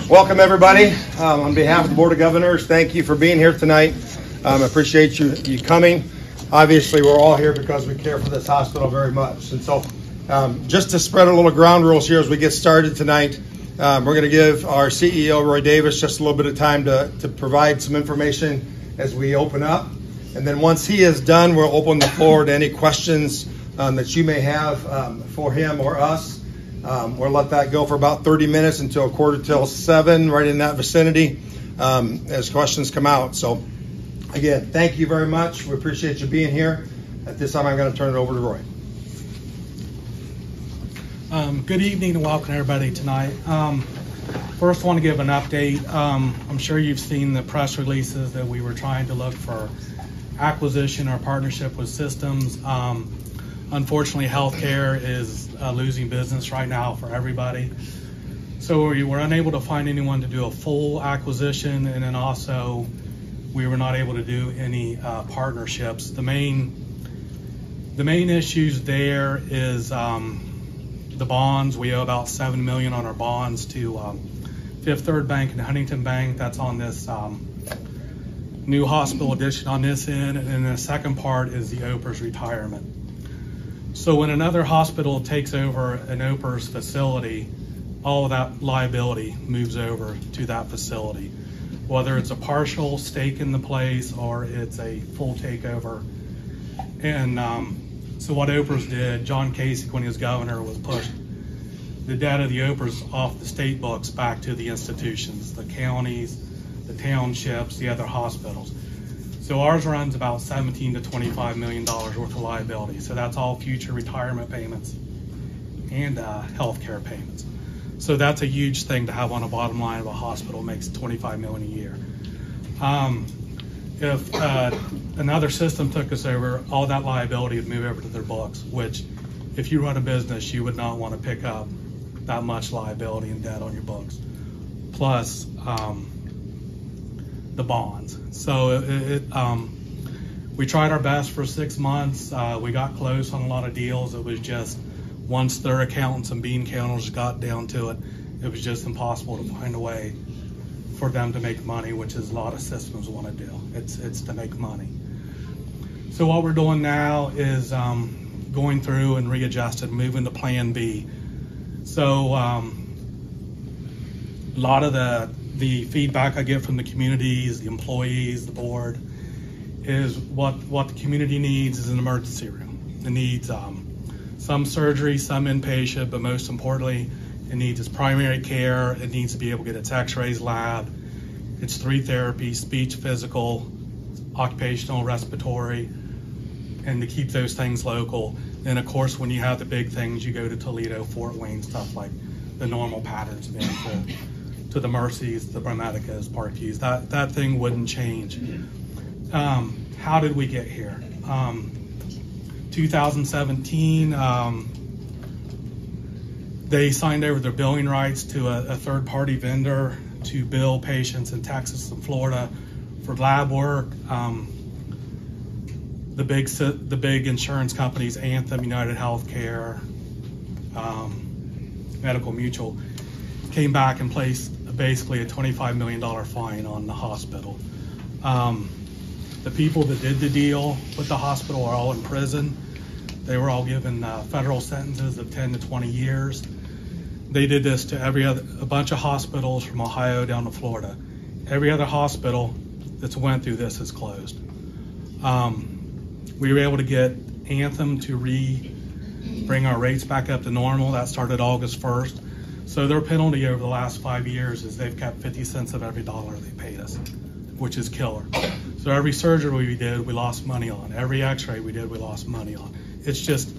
Welcome, everybody. On behalf of the Board of Governors, thank you for being here tonight. I appreciate you coming. Obviously, we're all here because we care for this hospital very much. And so just to spread a little ground rules here as we get started tonight, we're going to give our CEO, Roy Davis, just a little bit of time to provide some information as we open up. And then once he is done, we'll open the floor to any questions that you may have for him or us. We'll let that go for about 30 minutes until 6:45, right in that vicinity, as questions come out. So again, thank you very much. We appreciate you being here. At this time, I'm going to turn it over to Roy. Good evening and welcome everybody tonight. First, I want to give an update. I'm sure you've seen the press releases that we were trying to look for acquisition or partnership with systems. Unfortunately, healthcare is losing business right now for everybody. So we were unable to find anyone to do a full acquisition, and then also we were not able to do any partnerships. The main issues there is the bonds. We owe about $7 million on our bonds to Fifth Third Bank and Huntington Bank. That's on this new hospital addition on this end, and then the second part is the OPERS retirement. So when another hospital takes over an OPERS facility, all of that liability moves over to that facility, whether it's a partial stake in the place or it's a full takeover. And so what OPERS did, John Kasich, when he was governor, was pushed the debt of the OPERS off the state books back to the institutions, the counties, the townships, the other hospitals. So ours runs about $17 to $25 million worth of liability. So that's all future retirement payments and health care payments. So that's a huge thing to have on the bottom line of a hospital. Makes $25 million a year. If another system took us over, all that liability would move over to their books, which if you run a business, you would not want to pick up that much liability and debt on your books. Plus the bonds. So we tried our best for 6 months. We got close on a lot of deals. It was just once their accountants and bean counters got down to it, it was just impossible to find a way for them to make money, which is a lot of systems want to do. It's to make money. So what we're doing now is going through and readjusting, moving to Plan B. So a lot of the feedback I get from the communities, the employees, the board, is what the community needs is an emergency room. It needs some surgery, some inpatient, but most importantly, it needs its primary care. It needs to be able to get its x-rays lab, its 3 therapies, speech, physical, occupational, respiratory, and to keep those things local. And of course, when you have the big things, you go to Toledo, Fort Wayne, stuff like the normal patterns to the Mercies, the Meditechs, Parkeys. That thing wouldn't change. How did we get here? 2017, they signed over their billing rights to a third-party vendor to bill patients in Texas and Florida for lab work. The big insurance companies, Anthem, United Healthcare, Medical Mutual, came back and placed basically a $25 million fine on the hospital. The people that did the deal with the hospital are all in prison. They were all given federal sentences of 10 to 20 years. They did this to a bunch of hospitals from Ohio down to Florida. Every other hospital that's went through this is closed. We were able to get Anthem to bring our rates back up to normal. That started August 1st. So their penalty over the last 5 years is they've kept 50 cents of every dollar they paid us, which is killer. So every surgery we did, we lost money on. Every x-ray we did, we lost money on. It's just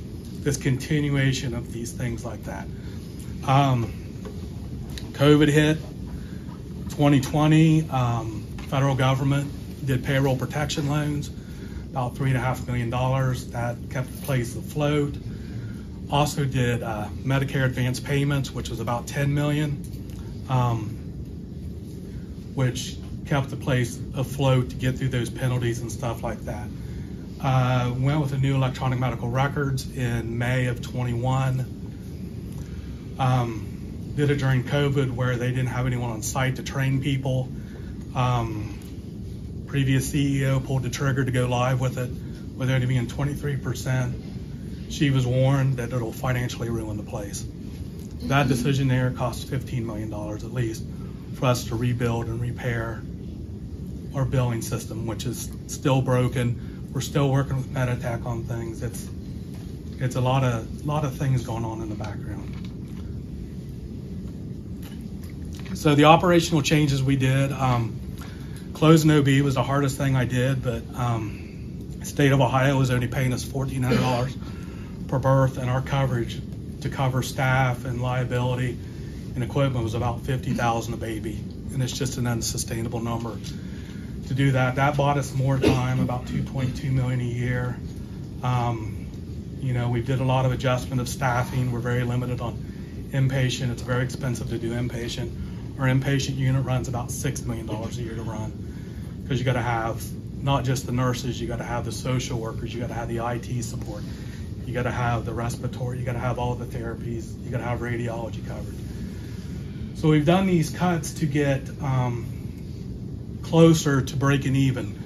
this continuation of these things like that. COVID hit 2020. Federal government did payroll protection loans, about $3.5 million. That kept the place afloat. Also did Medicare advance payments, which was about $10 million, which kept the place afloat to get through those penalties and stuff like that. Went with the new electronic medical records in May of 21. did it during COVID where they didn't have anyone on site to train people. Previous CEO pulled the trigger to go live with it, with it being 23%. She was warned that it'll financially ruin the place. That decision there cost $15 million at least for us to rebuild and repair our billing system, which is still broken. We're still working with Meditech on things. It's a lot of things going on in the background. So the operational changes we did, closing OB was the hardest thing I did, but state of Ohio was only paying us $1,400 per birth, and our coverage to cover staff and liability and equipment was about $50,000 a baby, and it's just an unsustainable number to do that. That bought us more time, about $2.2 million a year. You know, we did a lot of adjustment of staffing. We're very limited on inpatient. It's very expensive to do inpatient. Our inpatient unit runs about $6 million a year to run, because you got to have not just the nurses, you got to have the social workers, you got to have the IT support, you got to have the respiratory, you got to have all the therapies, you got to have radiology coverage. So we've done these cuts to get closer to breaking even.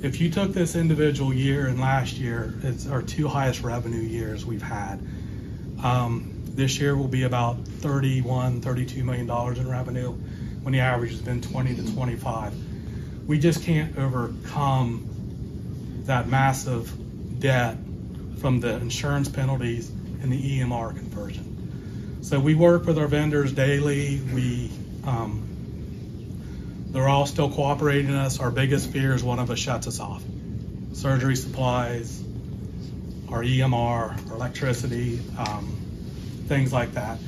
If you took this individual year and last year, it's our two highest revenue years we've had. This year will be about $32 million in revenue, when the average has been 20 to 25. We just can't overcome that massive debt from the insurance penalties and the EMR conversion. So we work with our vendors daily. They're all still cooperating with us. Our biggest fear is one of us shuts us off. Surgery supplies, our EMR, our electricity, things like that.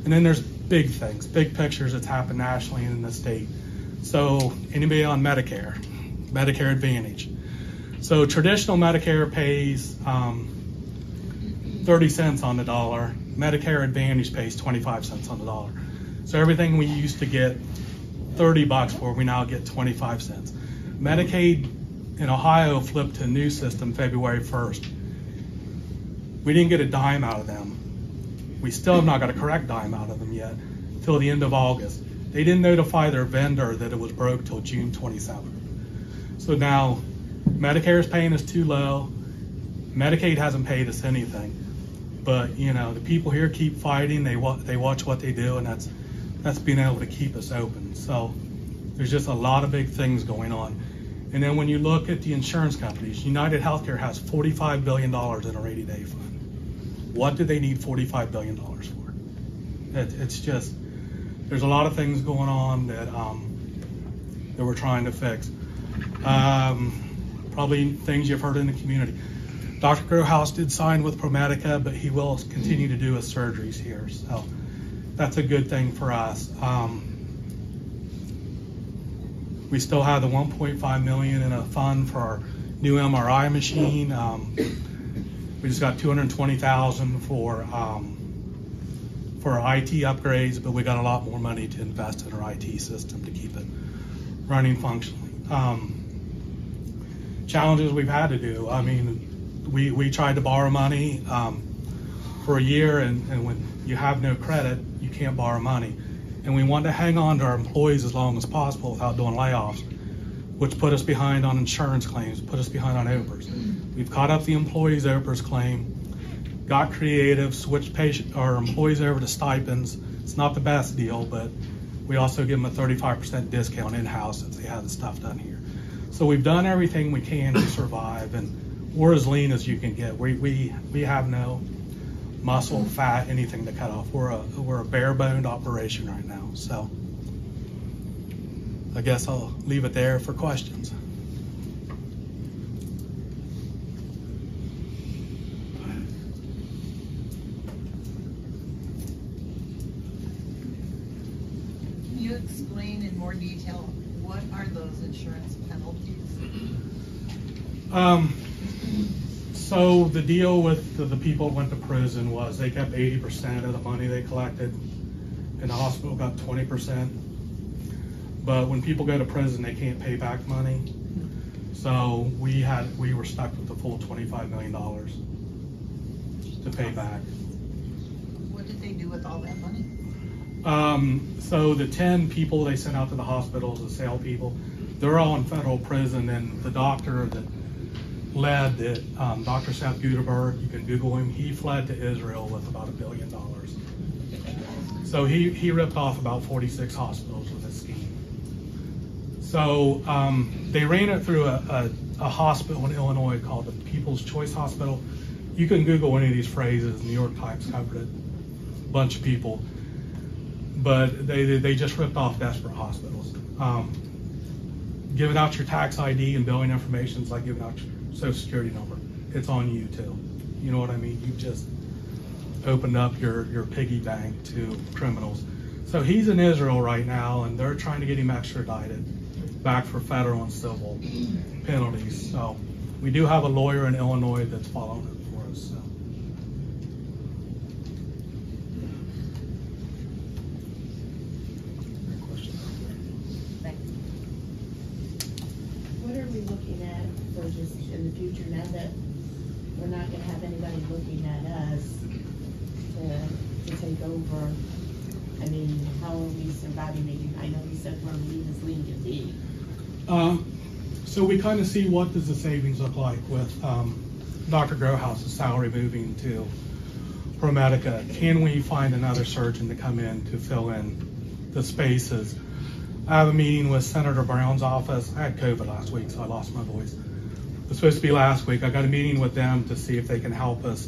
And then there's big things, big pictures that's happened nationally and in the state. So anybody on Medicare Advantage. So traditional Medicare pays 30 cents on the dollar. Medicare Advantage pays 25 cents on the dollar. So everything we used to get 30 bucks for, we now get 25 cents. Medicaid in Ohio flipped to a new system February 1st. We didn't get a dime out of them. We still have not got a correct dime out of them yet till the end of August. They didn't notify their vendor that it was broke till June 27th. So now Medicare is paying us too low. Medicaid hasn't paid us anything. But you know, the people here keep fighting. They watch what they do, and that's being able to keep us open. So there's just a lot of big things going on. And then when you look at the insurance companies, United Healthcare has $45 billion in a rainy day fund. What do they need $45 billion for? It's just, there's a lot of things going on that we're trying to fix. Probably things you've heard in the community. Dr. Growhouse did sign with ProMedica, but he will continue to do his surgeries here. So that's a good thing for us. We still have the $1.5 million in a fund for our new MRI machine. We just got $220,000 for our IT upgrades, but we got a lot more money to invest in our IT system to keep it running functionally. Challenges we've had to do. I mean, we tried to borrow money for a year, and when you have no credit, you can't borrow money. And we wanted to hang on to our employees as long as possible without doing layoffs, which put us behind on insurance claims, put us behind on OPERS. We've caught up the employees' OPERS claim, got creative, switched our employees over to stipends. It's not the best deal, but we also give them a 35% discount in-house if they have the stuff done here. So we've done everything we can to survive, and we're as lean as you can get. We have no muscle, fat, anything to cut off. We're a bare-boned operation right now. So I guess I'll leave it there for questions. Can you explain in more detail what are those insurance penalties? So the deal with the people who went to prison was they kept 80% of the money they collected, and the hospital got 20%. But when people go to prison, they can't pay back money. So we were stuck with the full $25 million to pay back. What did they do with all that money? So the 10 people they sent out to the hospitals, the SAIL people, they're all in federal prison, and the doctor that led it, Dr. Seth Guterberg, you can Google him, he fled to Israel with about $1 billion. So he ripped off about 46 hospitals with his scheme. So they ran it through a hospital in Illinois called the People's Choice Hospital. You can Google any of these phrases, New York Times covered it, a bunch of people. But they just ripped off desperate hospitals. Giving out your tax ID and billing information is like giving out your social security number. It's on you too. You know what I mean? You've just opened up your piggy bank to criminals. So he's in Israel right now, and they're trying to get him extradited back for federal and civil penalties. So we do have a lawyer in Illinois that's following it for us. So. What are we looking at for just in the future now that we're not going to have anybody looking at us to take over? I mean, how are we surviving? I know you said we're lean as lean can be. So we kind of see what does the savings look like with Dr. Growhouse's salary moving to ProMedica. Can we find another surgeon to come in to fill in the spaces? I have a meeting with Senator Brown's office. I had COVID last week, so I lost my voice. It was supposed to be last week. I got a meeting with them to see if they can help us.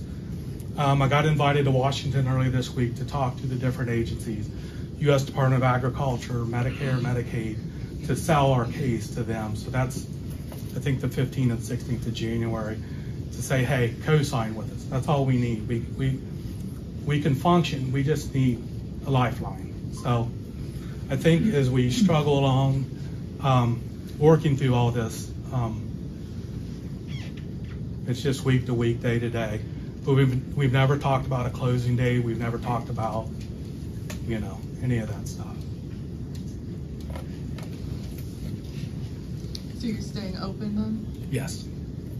I got invited to Washington early this week to talk to the different agencies, U.S. Department of Agriculture, Medicare, Medicaid, to sell our case to them. So that's, I think, the 15th and 16th of January, to say, hey, co-sign with us. That's all we need. We can function. We just need a lifeline. So I think as we struggle along, working through all this, it's just week to week, day to day. But we've never talked about a closing day. We've never talked about, you know, any of that stuff. So you're staying open then? Yes.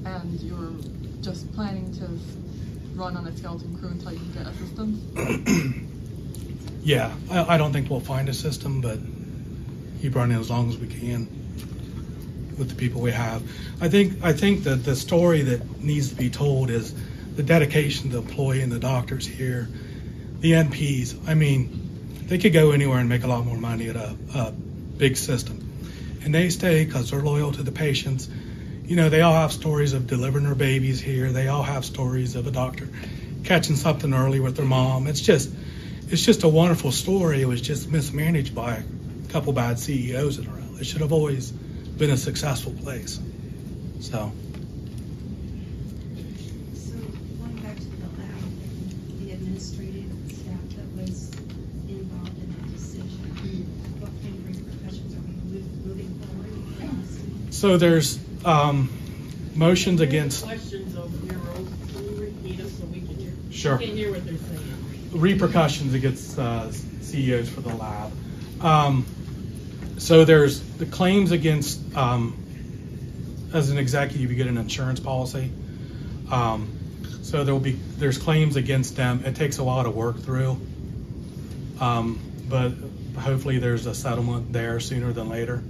And you're just planning to run on a skeleton crew until you can get a system? Yeah, I don't think we'll find a system, but keep running as long as we can with the people we have. I think that the story that needs to be told is the dedication of the employee and the doctors here, the NPs. I mean, they could go anywhere and make a lot more money at a big system. And they stay because they're loyal to the patients. You know, they all have stories of delivering their babies here. They all have stories of a doctor catching something early with their mom. It's just a wonderful story. It was just mismanaged by a couple bad CEOs in a row. It should have always been a successful place. So going back to the lab and the administrative staff that was involved in that decision, what kind of repercussions are we moving forward? So there's motions against Questions over here, Rose. Can you repeat them so we can hear? Sure. We can hear what they're saying. repercussions against CEOs for the lab. So there's the claims against, as an executive, you get an insurance policy. So there's claims against them. It takes a while to work through, but hopefully there's a settlement there sooner than later.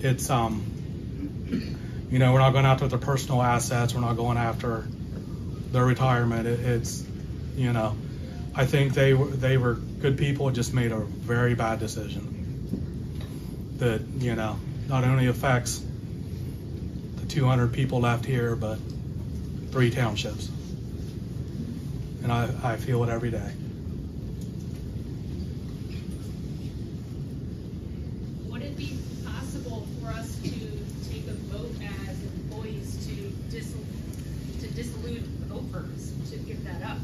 It's, you know, we're not going after their personal assets. We're not going after their retirement. It's, you know, I think they were good people. It just made a very bad decision that, you know, not only affects the 200 people left here, but 3 townships. And I feel it every day. Would it be possible for us to take a vote as employees to dissolute OPERS, to give that up?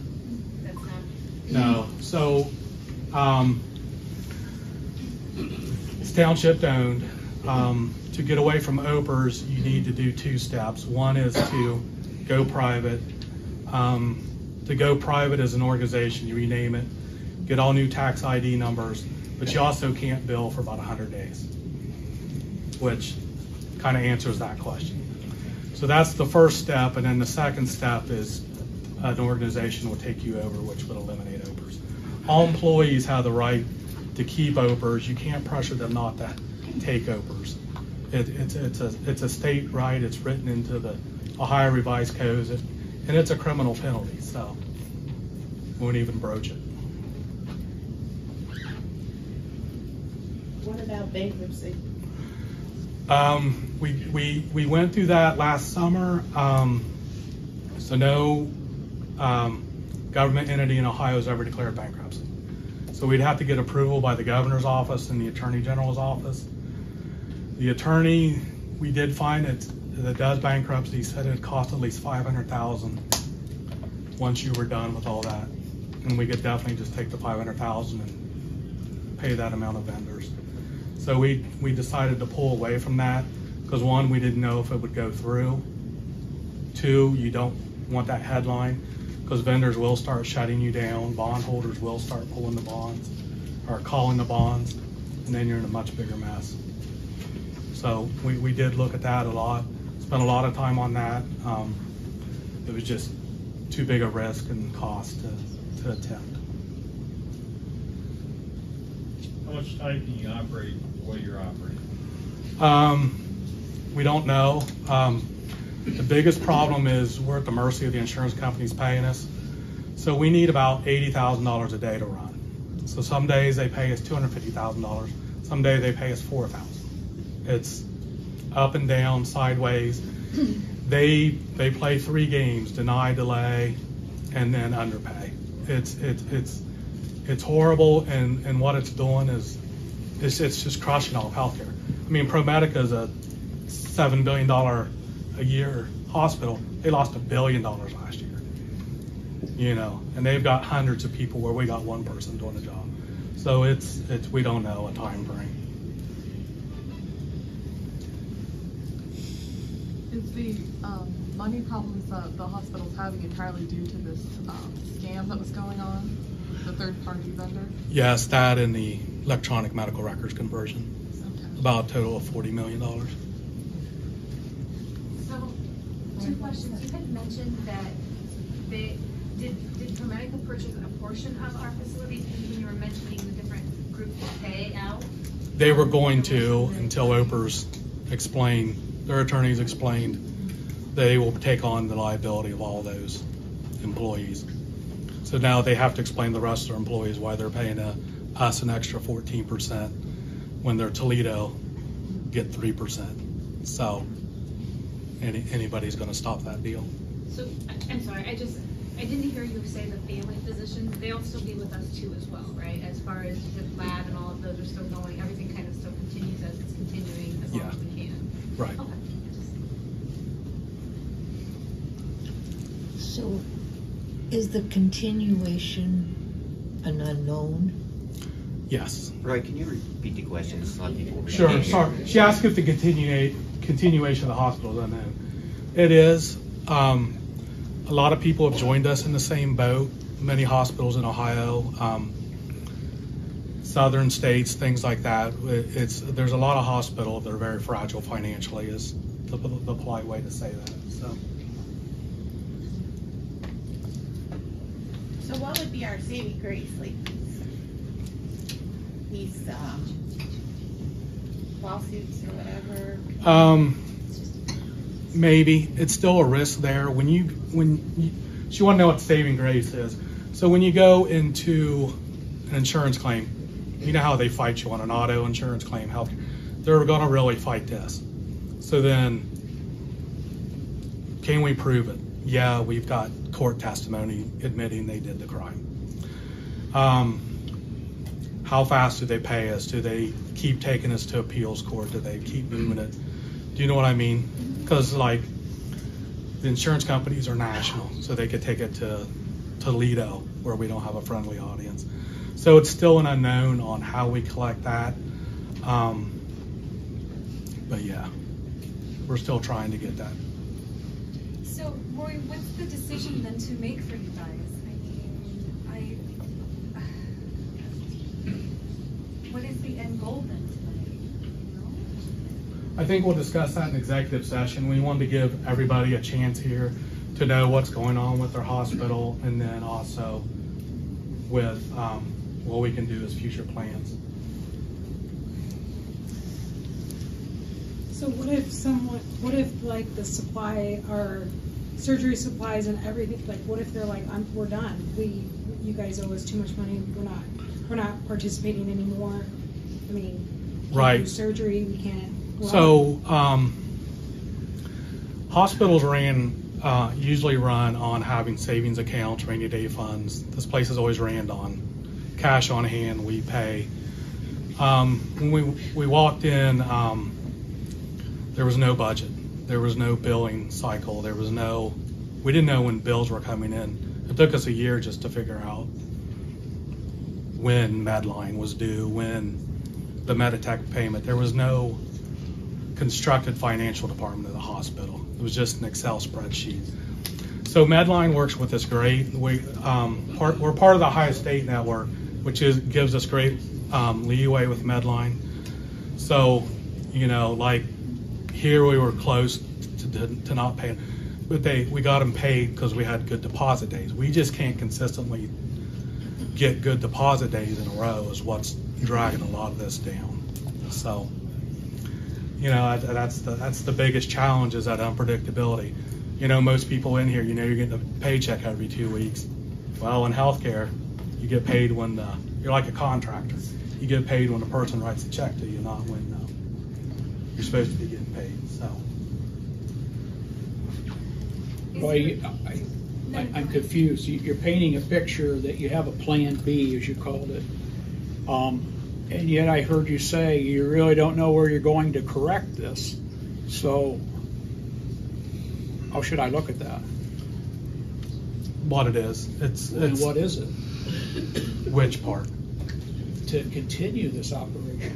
That's not. No. So it's township owned. To get away from OPERS, you need to do 2 steps. One is to go private. To go private as an organization, you rename it, get all new tax ID numbers, but you also can't bill for about 100 days, which kind of answers that question. So that's the first step, and then the second step is an organization will take you over, which would eliminate OPERS. all employees have the right to keep OPERS. You can't pressure them not to take OPERS. It's a state right. It's written into the Ohio Revised Codes, and it's a criminal penalty, so we won't even broach it. What about bankruptcy? We went through that last summer. So no government entity in Ohio has ever declared bankruptcy. So we'd have to get approval by the governor's office and the attorney general's office. The attorney, we did find that does bankruptcy, said it cost at least $500,000 once you were done with all that. And we could definitely just take the $500,000 and pay that amount of vendors. So we decided to pull away from that because one, we didn't know if it would go through. Two, you don't want that headline because vendors will start shutting you down. Bondholders will start pulling the bonds or calling the bonds, and then you're in a much bigger mess. So we did look at that a lot, spent a lot of time on that. It was just too big a risk and cost to attempt. How much time can you operate the way you're operating? We don't know. The biggest problem is we're at the mercy of the insurance companies paying us. So we need about $80,000 a day to run. So some days they pay us $250,000. Some days they pay us $4,000. It's up and down, sideways. They play 3 games: deny, delay, and then underpay. It's horrible, and what it's doing is it's just crushing all of healthcare. I mean, ProMedica is a $7 billion a year hospital. They lost $1 billion last year. You know, and they've got hundreds of people where we got one person doing the job. So we don't know a time frame. Is the money problems that the hospital's having entirely due to this scam that was going on, the third-party vendor? Yes, that and the electronic medical records conversion. Okay. About a total of $40 million. So, 2 questions. You had mentioned that did ProMedica purchase a portion of our facilities when you were mentioning the different groups that pay out? They were going to until OPERS explained, their attorneys explained they will take on the liability of all those employees. So now they have to explain the rest of their employees why they're paying us an extra 14% when their Toledo get 3%. So anybody's going to stop that deal. So, I'm sorry, I didn't hear you say the family physicians, they'll still be with us too as well, right? As far as the lab and all of those are still going, everything kind of still continues as it's continuing as long as we can. Right. Okay. So is the continuation an unknown? Yes. Roy, can you repeat the question? A lot of people Sure, sorry. She asked if the continuation of the hospital is unknown. It is. A lot of people have joined us in the same boat. Many hospitals in Ohio, southern states, things like that. There's a lot of hospitals that are very fragile financially, is the polite way to say that. So what would be our saving grace, like these lawsuits or whatever? Maybe it's still a risk there when you you want to know what saving grace is. So when you go into an insurance claim, you know how they fight you on an auto insurance claim, health, they're going to really fight this. So then, can we prove it? Yeah, we've got court testimony admitting they did the crime. How fast do they pay us? Do they keep taking us to appeals court? Do they keep moving it? Do you know what I mean? Because like the insurance companies are national, so they could take it to Toledo where we don't have a friendly audience. So it's still an unknown on how we collect that. But yeah, we're still trying to get that. So Roy, what's the decision then to make for you guys? I mean, what is the end goal then tonight? I think we'll discuss that in executive session. We wanted to give everybody a chance here to know what's going on with their hospital, and then also with what we can do as future plans. So what if like the supply, our surgery supplies and everything, like what if they're like, we're done, you guys owe us too much money, we're not participating anymore. I mean, right. Do surgery, we can't. So hospitals usually run on having savings accounts, rainy day funds. This place is always ran on cash on hand. We pay. When we walked in, there was no budget. There was no billing cycle. We didn't know when bills were coming in. It took us a year just to figure out when Medline was due, when the Meditech payment. There was no constructed financial department of the hospital. It was just an Excel spreadsheet. So Medline works with us great. We're part of the Ohio State network, which gives us great leeway with Medline. So, like here we were close to not paying, but we got them paid because we had good deposit days. We just can't consistently get good deposit days in a row is what's dragging a lot of this down. So, that's the biggest challenge, is that unpredictability. Most people in here, you're getting a paycheck every 2 weeks. Well, in healthcare, you get paid when you're like a contractor. You get paid when the person writes the check to you, not when you're supposed to be getting paid. So. Well, I'm confused. You're painting a picture that you have a plan B, as you called it. And yet I heard you say you really don't know where you're going to correct this. So how should I look at that? What it is. And what is it? Which part? To continue this operation.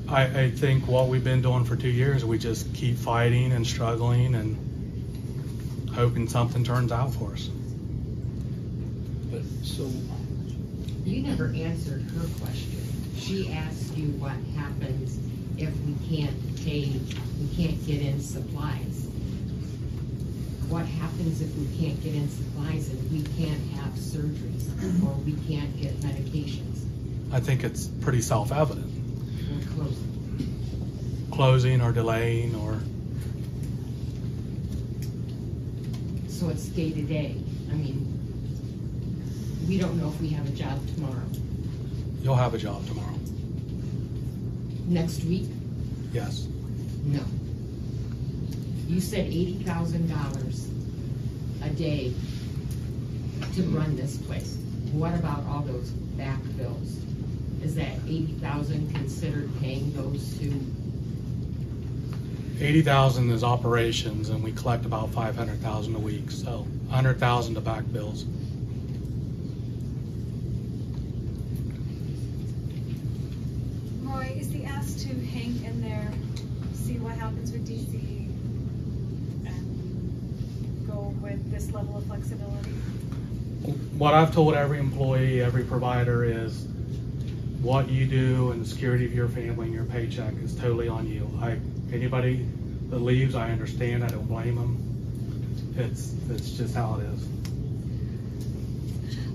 I think what we've been doing for 2 years, we just keep fighting and struggling and hoping something turns out for us. But so you never answered her question. She asked you what happens if we can't get in supplies. What happens if we can't get in supplies and we can't have surgeries or we can't get medications? I think it's pretty self-evident. Closing or delaying or. So it's day to day. I mean, we don't know if we have a job tomorrow. You'll have a job tomorrow. Next week? Yes. No. You said $80,000 a day to run this place. What about all those back bills? Is that $80,000 considered paying those two? $80,000 is operations, and we collect about $500,000 a week, so $100,000 to back bills. Roy, is the ask to hang in there, see what happens with DC, and go with this level of flexibility? What I've told every employee, every provider is what you do and the security of your family and your paycheck is totally on you. Anybody that leaves, I understand. I don't blame them. It's just how it is.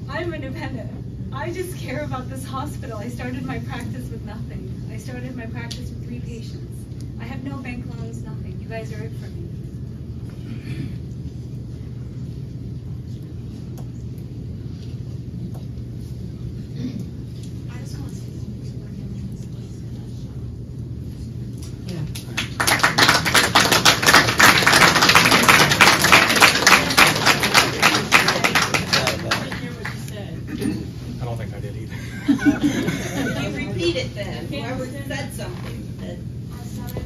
I'm independent. I just care about this hospital. I started my practice with nothing. I started my practice with 3 patients. I have no bank loans, nothing. You guys are it for me. I just want to say thank you for giving this place a I don't think I did either. You repeat it then. Whoever said something. I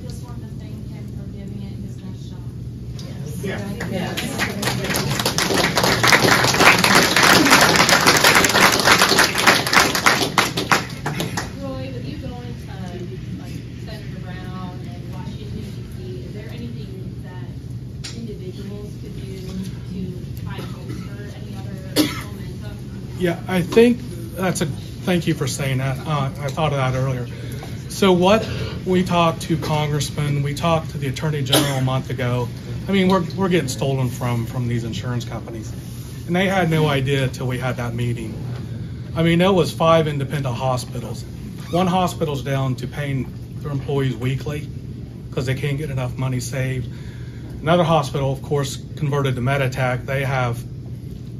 just want to thank him for giving it his best shot. Yes. Yes. Roy, with you going to like Senator Brown and Washington DC, is there anything that individuals could do to try to bolster any other momentum? Yeah, I think thank you for saying that. I thought of that earlier. So what we talked to Congressman, we talked to the Attorney General a month ago. I mean, we're getting stolen from these insurance companies, and they had no idea till we had that meeting. I mean, there was 5 independent hospitals. One hospital's down to paying their employees weekly because they can't get enough money saved. Another hospital, of course, converted to Meditech. They have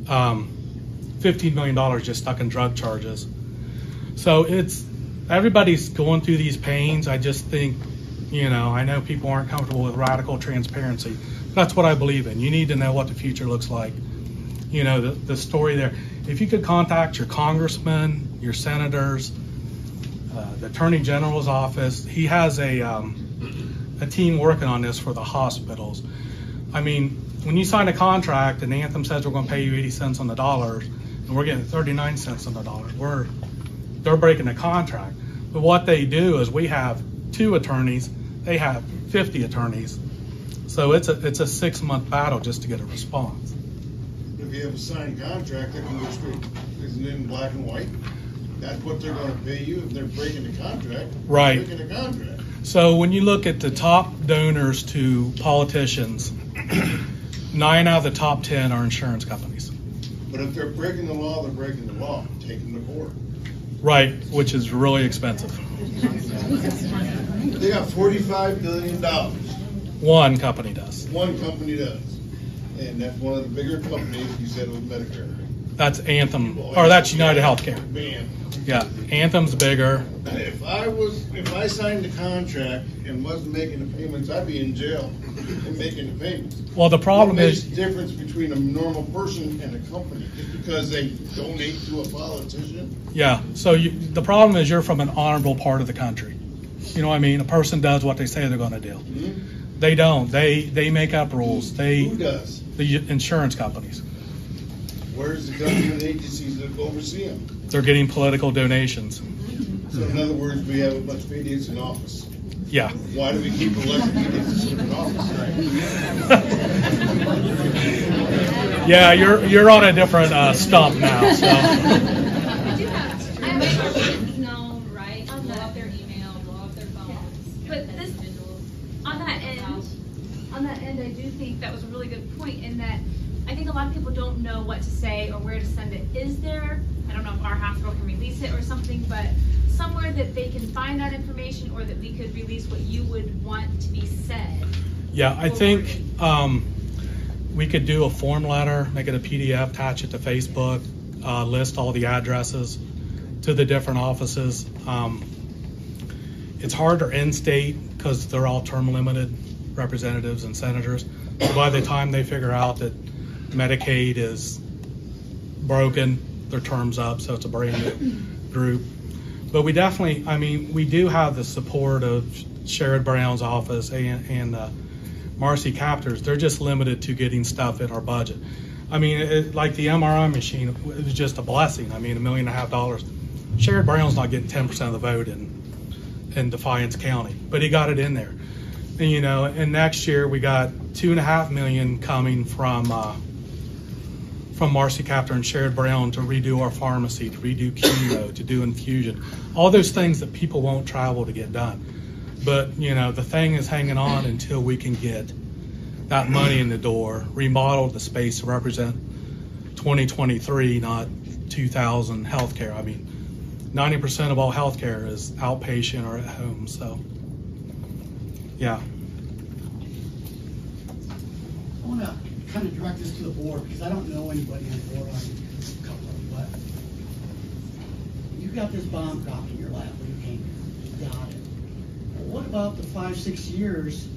$15 million just stuck in drug charges. So everybody's going through these pains. I just think, you know, I know people aren't comfortable with radical transparency. That's what I believe in. You need to know what the future looks like. You know, the story there. If you could contact your congressman, your senators, the Attorney General's office, he has a team working on this for the hospitals. I mean, when you sign a contract and Anthem says we're going to pay you 80 cents on the dollar, and we're getting 39 cents on the dollar, they're breaking the contract. But what they do is we have 2 attorneys, they have 50 attorneys. So it's a 6-month battle just to get a response. If you have a signed contract, that can go straight, isn't it in black and white? That's what they're going to pay you if they're breaking the contract. Right. Breaking the contract. So when you look at the top donors to politicians, 9 out of the top 10 are insurance companies. But if they're breaking the law, they're breaking the law. Take them to court. Right, which is really expensive. They got $45 billion. One company does. One company does. And that's one of the bigger companies, you said, with Medicare. That's Anthem, or that's United Healthcare. Man. Yeah, Anthem's bigger. If I signed the contract and wasn't making the payments, I'd be in jail and making the payments. Well, the problem is the difference between a normal person and a company just because they donate to a politician. Yeah. So the problem is you're from an honorable part of the country. You know what I mean? A person does what they say they're going to do. Mm-hmm. They don't. They make up rules. Who does? The insurance companies. Where's the government agencies that oversee them? They're getting political donations. So in other words, we have a bunch of idiots in office. Yeah. Why do we keep electing idiots to sit in office? Yeah, you're on a different stump now. So. I have questions known, right? Blow up their email, blow up their phones. But this, on that end, I do think that was a really good point in that I think a lot of people don't know what to say or where to send it. Is there, I don't know if our hospital can release it or something, but somewhere that they can find that information or that we could release what you would want to be said? Yeah, I think we could do a form letter, make it a PDF, attach it to Facebook, list all the addresses to the different offices. It's harder in-state because they're all term limited representatives and senators. By the time they figure out that Medicaid is broken, their term's up, so it's a brand new group. But we definitely, I mean, we do have the support of Sherrod Brown's office and Marcy Captors. They're just limited to getting stuff in our budget. I mean, like the MRI machine, it was just a blessing. I mean, $1.5 million. Sherrod Brown's not getting 10% of the vote in Defiance County, but he got it in there. And, you know, and next year we got $2.5 million coming from Marcy Captor and Sherrod Brown to redo our pharmacy, to redo chemo, to do infusion, all those things that people won't travel to get done. But, you know, the thing is hanging on until we can get that money in the door, remodel the space to represent 2023, not 2000 healthcare. I mean, 90% of all healthcare is outpatient or at home, so, yeah. I want to kind of direct this to the board because I don't know anybody on the board on a couple of them, but you got this bomb dropped in your lap when you came here. You got it. What about the 5-6 years?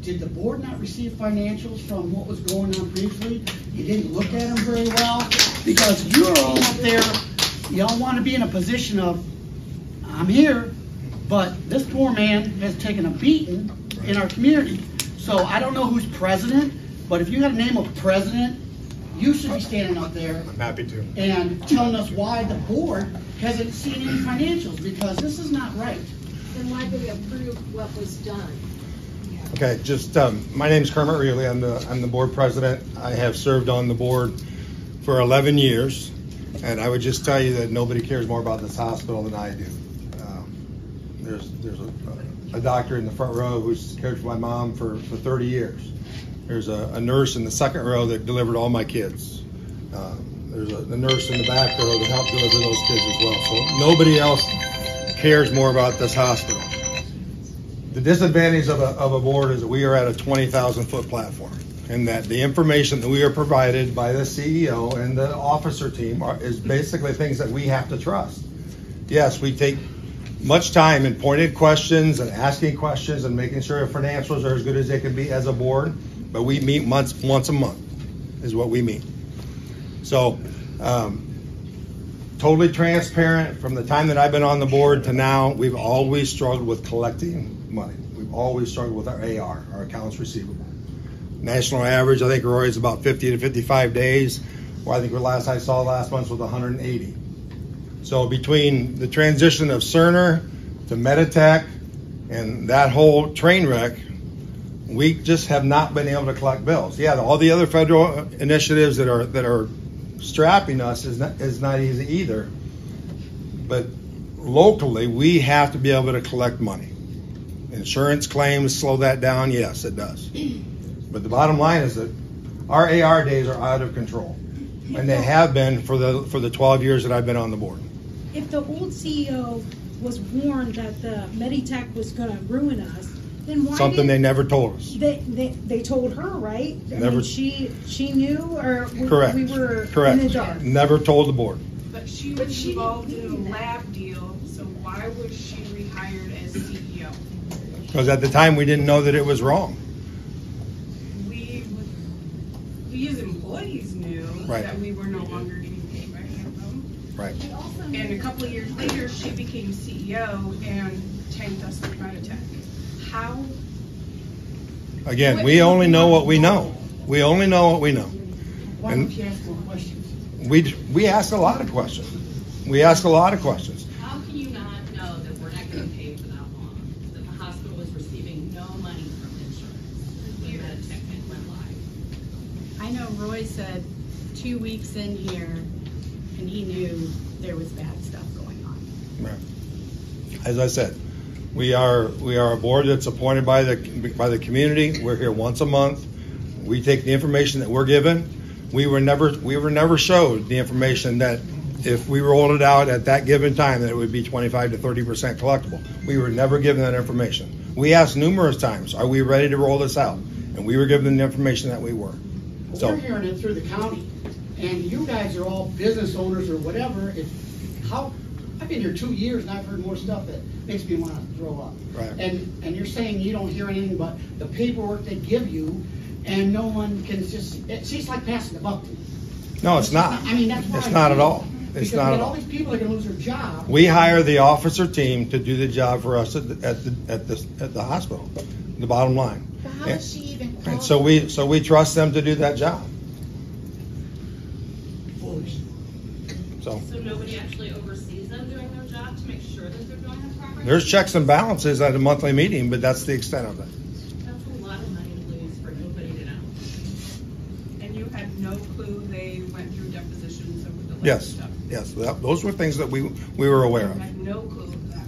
Did the board not receive financials from what was going on previously? You didn't look at them very well because you're all up there. Y'all want to be in a position of, I'm here, but this poor man has taken a beating in our community. So I don't know who's president, but if you got a name of president, you should be standing up there. I'm happy to. And telling us why the board hasn't seen any financials because this is not right. Then why do we approve what was done? Okay, just my name is Kermit Riehle. I'm the board president. I have served on the board for 11 years, and I would just tell you that nobody cares more about this hospital than I do. There's a doctor in the front row who's cared for my mom for 30 years. There's a nurse in the second row that delivered all my kids. There's a nurse in the back there to help deliver those kids as well. So nobody else cares more about this hospital. The disadvantage of a board is that we are at a 20,000-foot platform, and that the information that we are provided by the CEO and the officer team is basically things that we have to trust. Yes, we take much time in pointed questions and asking questions and making sure our financials are as good as they can be as a board, but we meet once a month is what we meet. So totally transparent. From the time that I've been on the board to now, we've always struggled with collecting money. We've always struggled with our AR, our accounts receivable. National average, I think, Roy, is about 50 to 55 days. Well, I think the last I saw last month was 180. So between the transition of Cerner to Meditech and that whole train wreck, we just have not been able to collect bills. Yeah, all the other federal initiatives that are strapping us is not easy either. But locally, we have to be able to collect money. Insurance claims slow that down. Yes, it does. But the bottom line is that our AR days are out of control, and they have been for the 12 years that I've been on the board. If the old CEO was warned that the Meditech was going to ruin us, then why something they never told us. They told her, right? Never. I mean, she knew, or correct. We were correct. in the dark. Never told the board. But she was involved in a lab deal, so why was she rehired as CEO? Because at the time we didn't know that it was wrong. We as employees knew right. that we were no longer getting paid by Anthem. Right. And a couple of years later, she became CEO and tanked us with Meditech. How? Again, we only know what we know. We only know what we know. Why don't you ask more questions? We ask a lot of questions. We ask a lot of questions. How can you not know that we're not going to pay for that long? That the hospital is receiving no money from insurance when Meditech went live? I know Roy said 2 weeks in here, and he knew there was bad stuff going on. Right. As I said, we are a board that's appointed by the community. We're here once a month. We take the information that we're given. We were never showed the information that if we rolled it out at that given time that it would be 25 to 30% collectible. We were never given that information. We asked numerous times, are we ready to roll this out? And we were given the information that we were. So we're hearing it through the county, and you guys are all business owners or whatever. I've been here 2 years and I've heard more stuff that makes me want to throw up. Right. And you're saying you don't hear anything but the paperwork they give you, and no one can it's like passing the buck to you. No, it's not. I mean, that's why it's not at all. It's not at all. All these people are going to lose their job. We hire the officer team to do the job for us at the hospital. The bottom line. But how does she even qualify? And so we trust them to do that job. Foolish. So nobody actually oversees them doing their job to make sure that they're doing it properly? There's checks and balances at a monthly meeting, but that's the extent of it. That's a lot of money to lose for nobody to know. And you had no clue they went through depositions over the lab Yes, stuff? yes. Those were things that we were aware You of. had no clue of that?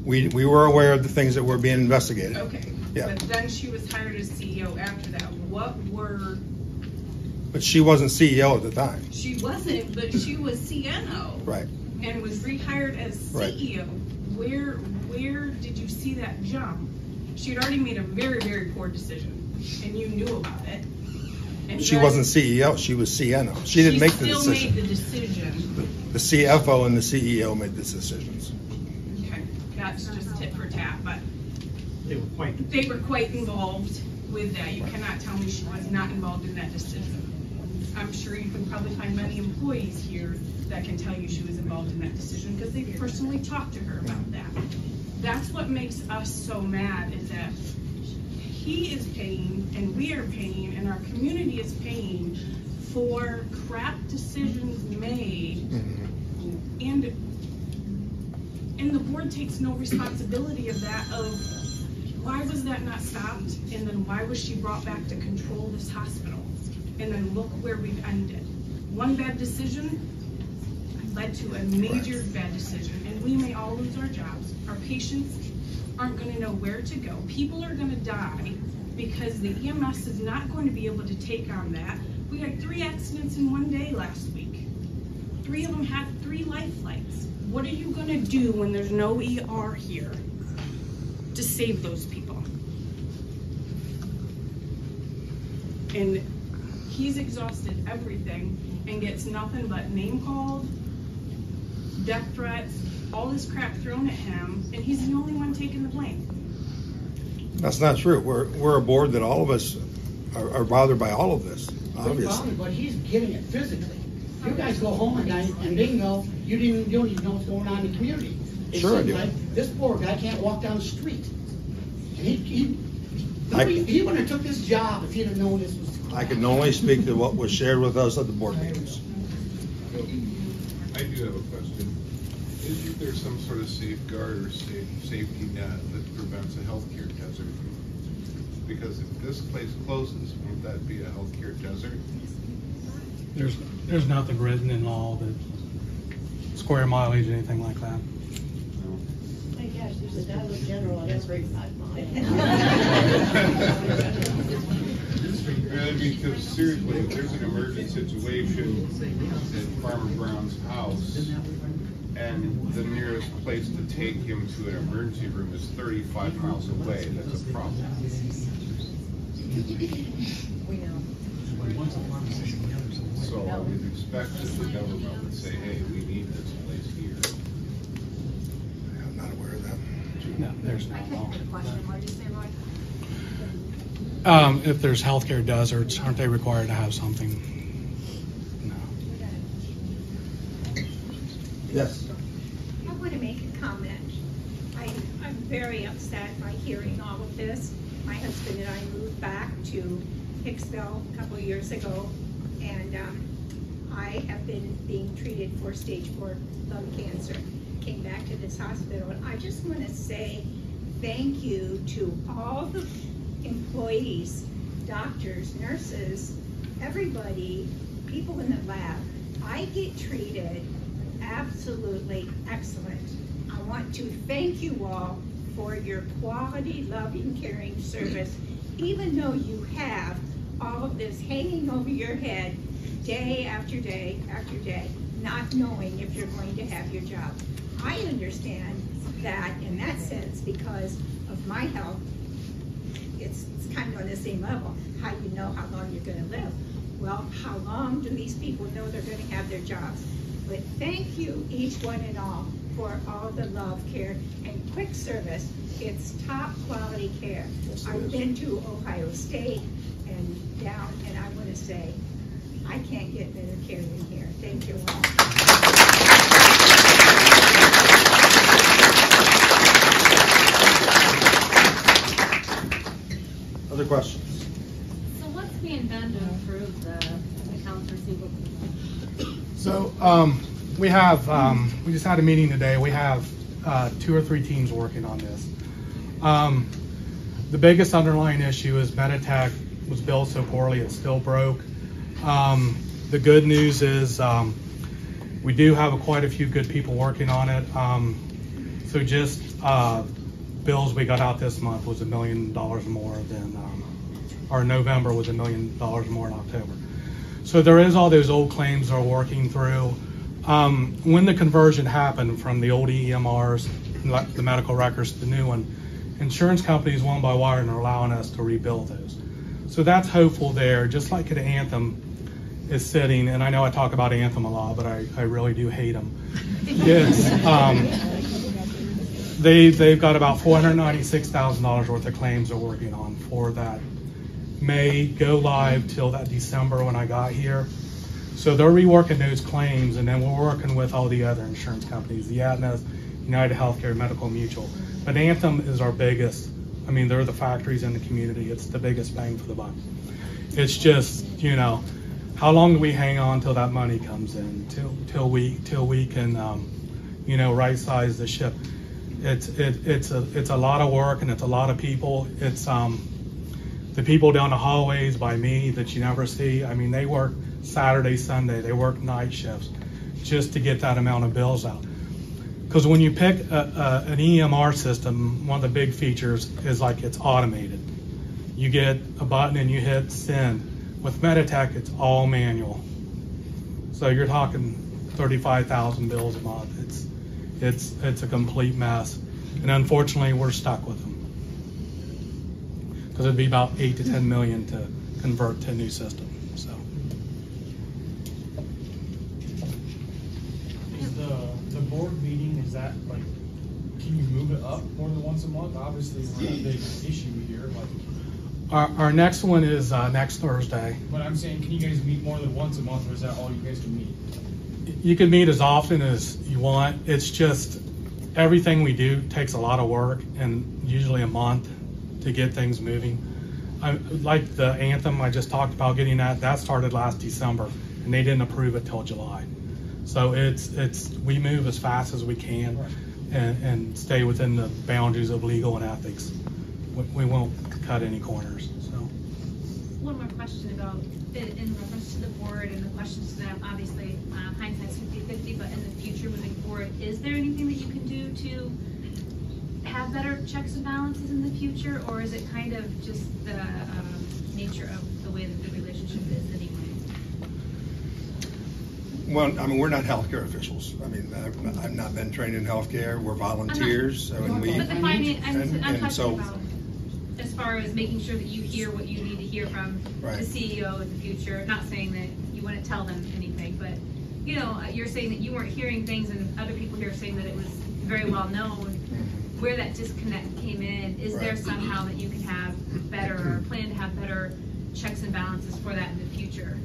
We were aware of the things that were being investigated. Okay. Yeah. But then she was hired as CEO after that. But she wasn't CEO at the time. She wasn't, but she was CNO. Right. And was rehired as CEO. Right. Where did you see that jump? She had already made a very, very poor decision, and you knew about it. And she wasn't CEO. She was CNO. She didn't make the decision. She still made the decision. The CFO and the CEO made the decisions. Okay, that's just tit for tat, but they were quite involved with that. You cannot tell me she was not involved in that decision. I'm sure you can probably find many employees here that can tell you she was involved in that decision because they personally talked to her about that. That's what makes us so mad, is that he is paying and we are paying and our community is paying for crap decisions made, and the board takes no responsibility of that, of why was that not stopped, and then why was she brought back to control this hospital? And then look where we've ended. One bad decision led to a major bad decision, and we may all lose our jobs. Our patients aren't going to know where to go. People are going to die because the EMS is not going to be able to take on that. We had 3 accidents in one day last week. 3 of them have 3 life flights. What are you gonna do when there's no ER here to save those people? And he's exhausted everything and gets nothing but name called, death threats, all this crap thrown at him, and he's the only one taking the blame. That's not true. We're a board that all of us are bothered by all of this, obviously. But he's getting it physically. You guys go home at night and they know you don't even know what's going on in the community. It Sure I seems do. like this poor guy can't walk down the street. And he wouldn't have took this job if he'd have known this was. I can only speak to what was shared with us at the board meetings. I do have a question. Isn't there some sort of safeguard or safety net that prevents a healthcare desert? Because if this place closes, won't that be a healthcare desert? There's nothing written in law that square mileage, anything like that. My gosh, there's a Dollar General at every 5 I mean, because seriously, if there's an emergent situation at Farmer Brown's house, and the nearest place to take him to an emergency room is 35 miles away, that's a problem. So I would expect that the government would say, hey, we need this place here. I'm not aware of that. No, there's no I law. couldn't hear the question. What did you say, Roy? If there's healthcare deserts, aren't they required to have something? No. Yes. I want to make a comment. I'm very upset by hearing all of this. My husband and I moved back to Hicksville a couple of years ago, and I have been being treated for stage 4 lung cancer. Came back to this hospital, and I just want to say thank you to all the employees, doctors, nurses, everybody, people in the lab. I get treated absolutely excellent. I want to thank you all for your quality, loving, caring service, even though you have all of this hanging over your head day after day after day, not knowing if you're going to have your job. I understand that in that sense because of my health. It's kind of on the same level. How you know how long you're going to live? Well, how long do these people know they're going to have their jobs? But thank you, each one and all, for all the love, care, and quick service. It's top quality care. Yes, I've been to Ohio State and down, and I want to say, I can't get better care than here. Thank you all. Other questions? So what's being done to improve the accounts receivable? So we have, we just had a meeting today. We have 2 or 3 teams working on this. The biggest underlying issue is Meditech was built so poorly it's still broke. The good news is we do have quite a few good people working on it. So just bills we got out this month was $1 million more than, or November was $1 million more in October. So there is all those old claims they're working through. When the conversion happened from the old EMRs, the medical records, to the new one, insurance companies one by one are allowing us to rebuild those. So that's hopeful there, just like at Anthem is sitting, and I know I talk about Anthem a lot, but I really do hate them. It's, they've got about $496,000 worth of claims they're working on for that May go live till that December when I got here. So they're reworking those claims, and then we're working with all the other insurance companies, the Aetnas, United Healthcare, Medical Mutual. But Anthem is our biggest. I mean, they're the factories in the community. It's the biggest bang for the buck. It's just, you know, how long do we hang on till that money comes in, till we can, you know, right size the ship. It's a lot of work, and it's a lot of people. It's the people down the hallways by me that you never see. I mean, they work Saturday, Sunday. They work night shifts just to get that amount of bills out. Because when you pick an EMR system, one of the big features is like it's automated. You get a button and you hit send. With Meditech, it's all manual. So you're talking 35,000 bills a month. It's a complete mess, and unfortunately, we're stuck with them because it'd be about 8 to 10 million to convert to a new system. So, is the board meeting, is that like, can you move it up more than once a month? Obviously, we're in a big issue here. Like, our next one is next Thursday. but I'm saying, can you guys meet more than once a month, or is that all you guys can meet? You can meet as often as you want. It's just everything we do takes a lot of work and usually a month to get things moving. Like the anthem I just talked about, getting that started last December, and they didn't approve it till July. So we move as fast as we can, and stay within the boundaries of legal and ethics. We won't cut any corners. So. One more question about, in reference to the board and the questions to them, obviously hindsight's 50-50, but in the future moving forward, is there anything that you can do to have better checks and balances in the future, or is it kind of just the nature of the way that the relationship is anyway? Well, I mean, we're not healthcare officials. I mean, I've not been trained in healthcare. We're volunteers. But I'm talking about as far as making sure that you hear what you need to hear from the CEO in the future. Not saying that you wouldn't tell them anything, but you know, you're saying that you weren't hearing things, and other people here are saying that it was very well known. Where that disconnect came in, is there somehow that you can have better, or plan to have better checks and balances for that in the future?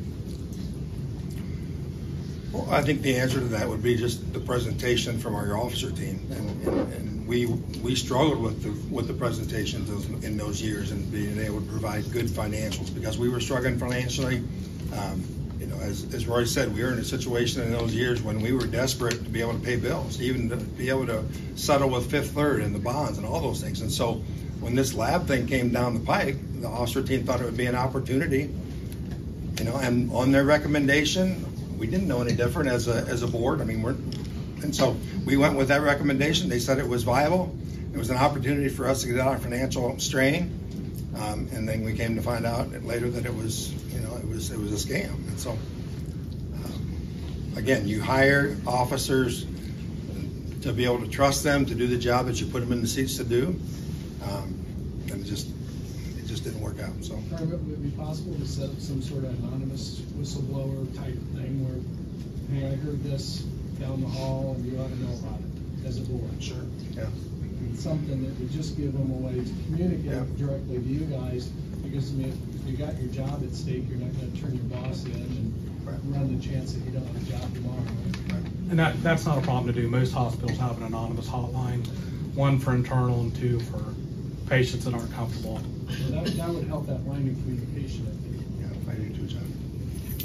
Well, I think the answer to that would be just the presentation from our officer team, and we struggled with the presentations in those years and being able to provide good financials because we were struggling financially. You know, as Roy said, we were in a situation in those years when we were desperate to be able to pay bills, even to be able to settle with Fifth Third and the bonds and all those things. And so when this lab thing came down the pike, the officer team thought it would be an opportunity, you know, and on their recommendation, we didn't know any different as a board. I mean, and so we went with that recommendation. They said it was viable. It was an opportunity for us to get out of financial strain. And then we came to find out later that it was, you know, it was a scam. And so, again, you hire officers to be able to trust them to do the job that you put them in the seats to do, and it just didn't work out. So, Kermit, would it be possible to set up some sort of anonymous whistleblower type thing where, hey, I heard this down the hall, and you ought to know about it as a board? Sure. Yeah. Something that would just give them a way to communicate directly to you guys, because I mean, if you got your job at stake, you're not going to turn your boss in and run the chance that you don't have a job tomorrow. And that's not a problem to do. Most hospitals have an anonymous hotline, one for internal and two for patients that aren't comfortable. So that would help that line of communication, I think. Yeah, I do too, John.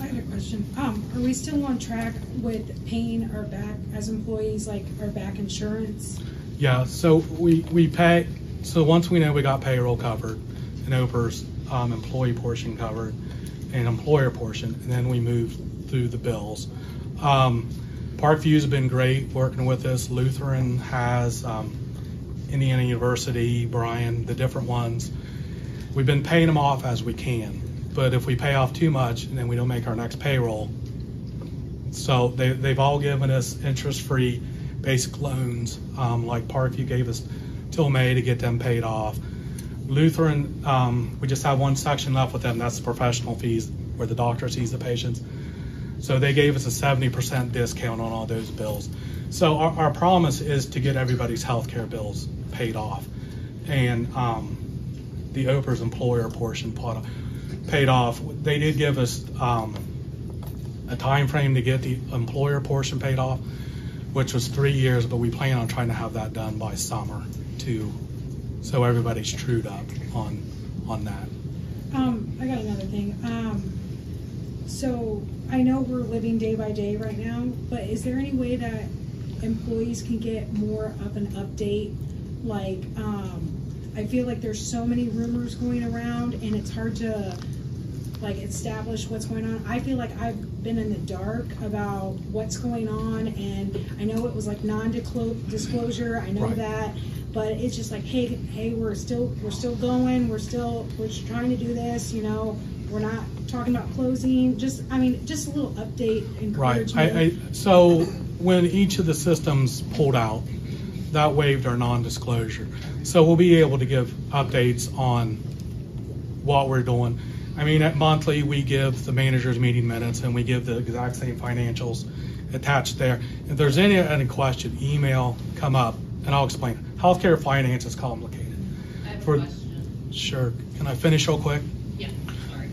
I had a question. Are we still on track with paying our back as employees, like our back insurance? Yeah, so we pay, so once we know we got payroll covered and OPERS employee portion covered and employer portion, and then we move through the bills. Parkview's been great working with us. Lutheran has, Indiana University, Bryan, the different ones. We've been paying them off as we can, but if we pay off too much and then we don't make our next payroll, so they've all given us interest-free basic loans, like Parkview gave us till May to get them paid off. Lutheran, we just have one section left with them, that's the professional fees, where the doctor sees the patients. So they gave us a 70% discount on all those bills. So our promise is to get everybody's healthcare bills paid off. And the OPERS employer portion paid off. They did give us a time frame to get the employer portion paid off, which was 3 years, but we plan on trying to have that done by summer too, so everybody's trued up on that. I got another thing. So I know we're living day by day right now, but is there any way that employees can get more of an update? Like, I feel like there's so many rumors going around and it's hard to like establish what's going on. I feel like I've been in the dark about what's going on, and I know it was like non-disclosure. I know that, but it's just like, hey, we're still going, we're trying to do this, you know, we're not talking about closing, just a little update, encouragement. Right, so when each of the systems pulled out, that waived our non-disclosure. So we'll be able to give updates on what we're doing. I mean, at monthly, we give the manager's meeting minutes and we give the exact same financials attached there. If there's any question, email, come up, and I'll explain. Healthcare finance is complicated. I have a question. Sure. Can I finish real quick? Yeah, sorry.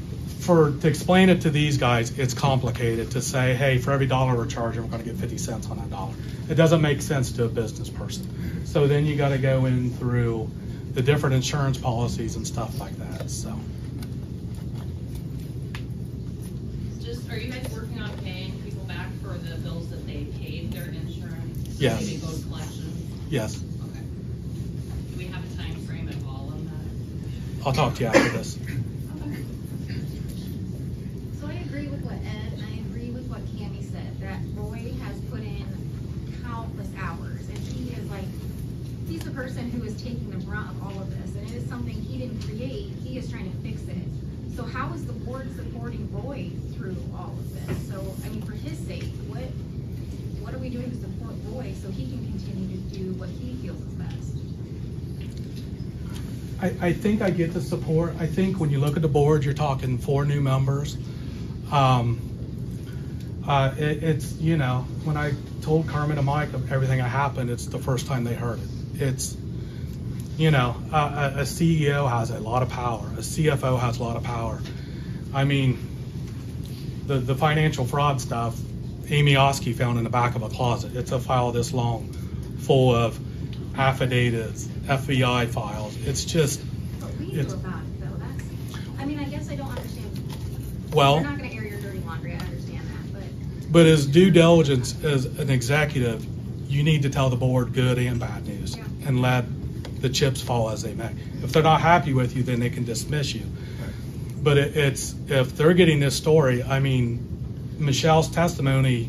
To explain it to these guys, it's complicated to say, hey, for every dollar we're charging, we're going to get 50 cents on that dollar. It doesn't make sense to a business person. So then you got to go in through the different insurance policies and stuff like that. So. Are you guys working on paying people back for the bills that they paid their insurance? Yes. Maybe go to collections? Yes. Okay. Do we have a time frame at all on that? I'll talk to you after this. So I agree with what Ed and I agree with what Cammie said, that Roy has put in countless hours, and he's the person who is taking the brunt of all of this, and it is something he didn't create, he is trying to fix it. So how is the board supporting Roy through all of this? So, I mean, for his sake, what are we doing to support Roy so he can continue to do what he feels is best? I think I get the support. I think when you look at the board, you're talking 4 new members. It's, you know, when I told Kermit and Mike of everything that happened, it's the first time they heard it. It's, you know, a CEO has a lot of power. A CFO has a lot of power. I mean, the financial fraud stuff, Amy Oskey found in the back of a closet. It's a file this long, full of affidavits, FBI files. It's just. But we knew about it, though. I mean, I guess I don't understand. Well, you're not going to air your dirty laundry. I understand that, but as due diligence as an executive, you need to tell the board good and bad news, and let the chips fall as they may. If they're not happy with you, then they can dismiss you. But it's if they're getting this story, I mean, Michelle's testimony,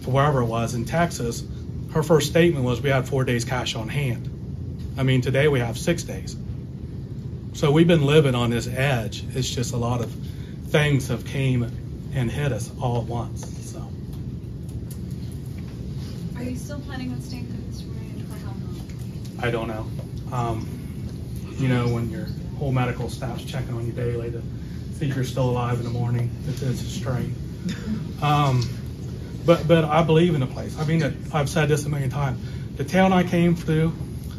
wherever it was in Texas, her first statement was we had 4 days cash on hand. I mean, today we have 6 days. So we've been living on this edge. It's just a lot of things have came and hit us all at once. So. Are you still planning on staying through this ride for how long? I don't know. You know, when your whole medical staff's checking on you daily to see if you're still alive in the morning, it's a strain. But I believe in the place. I mean, I've said this a million times. The town I came through,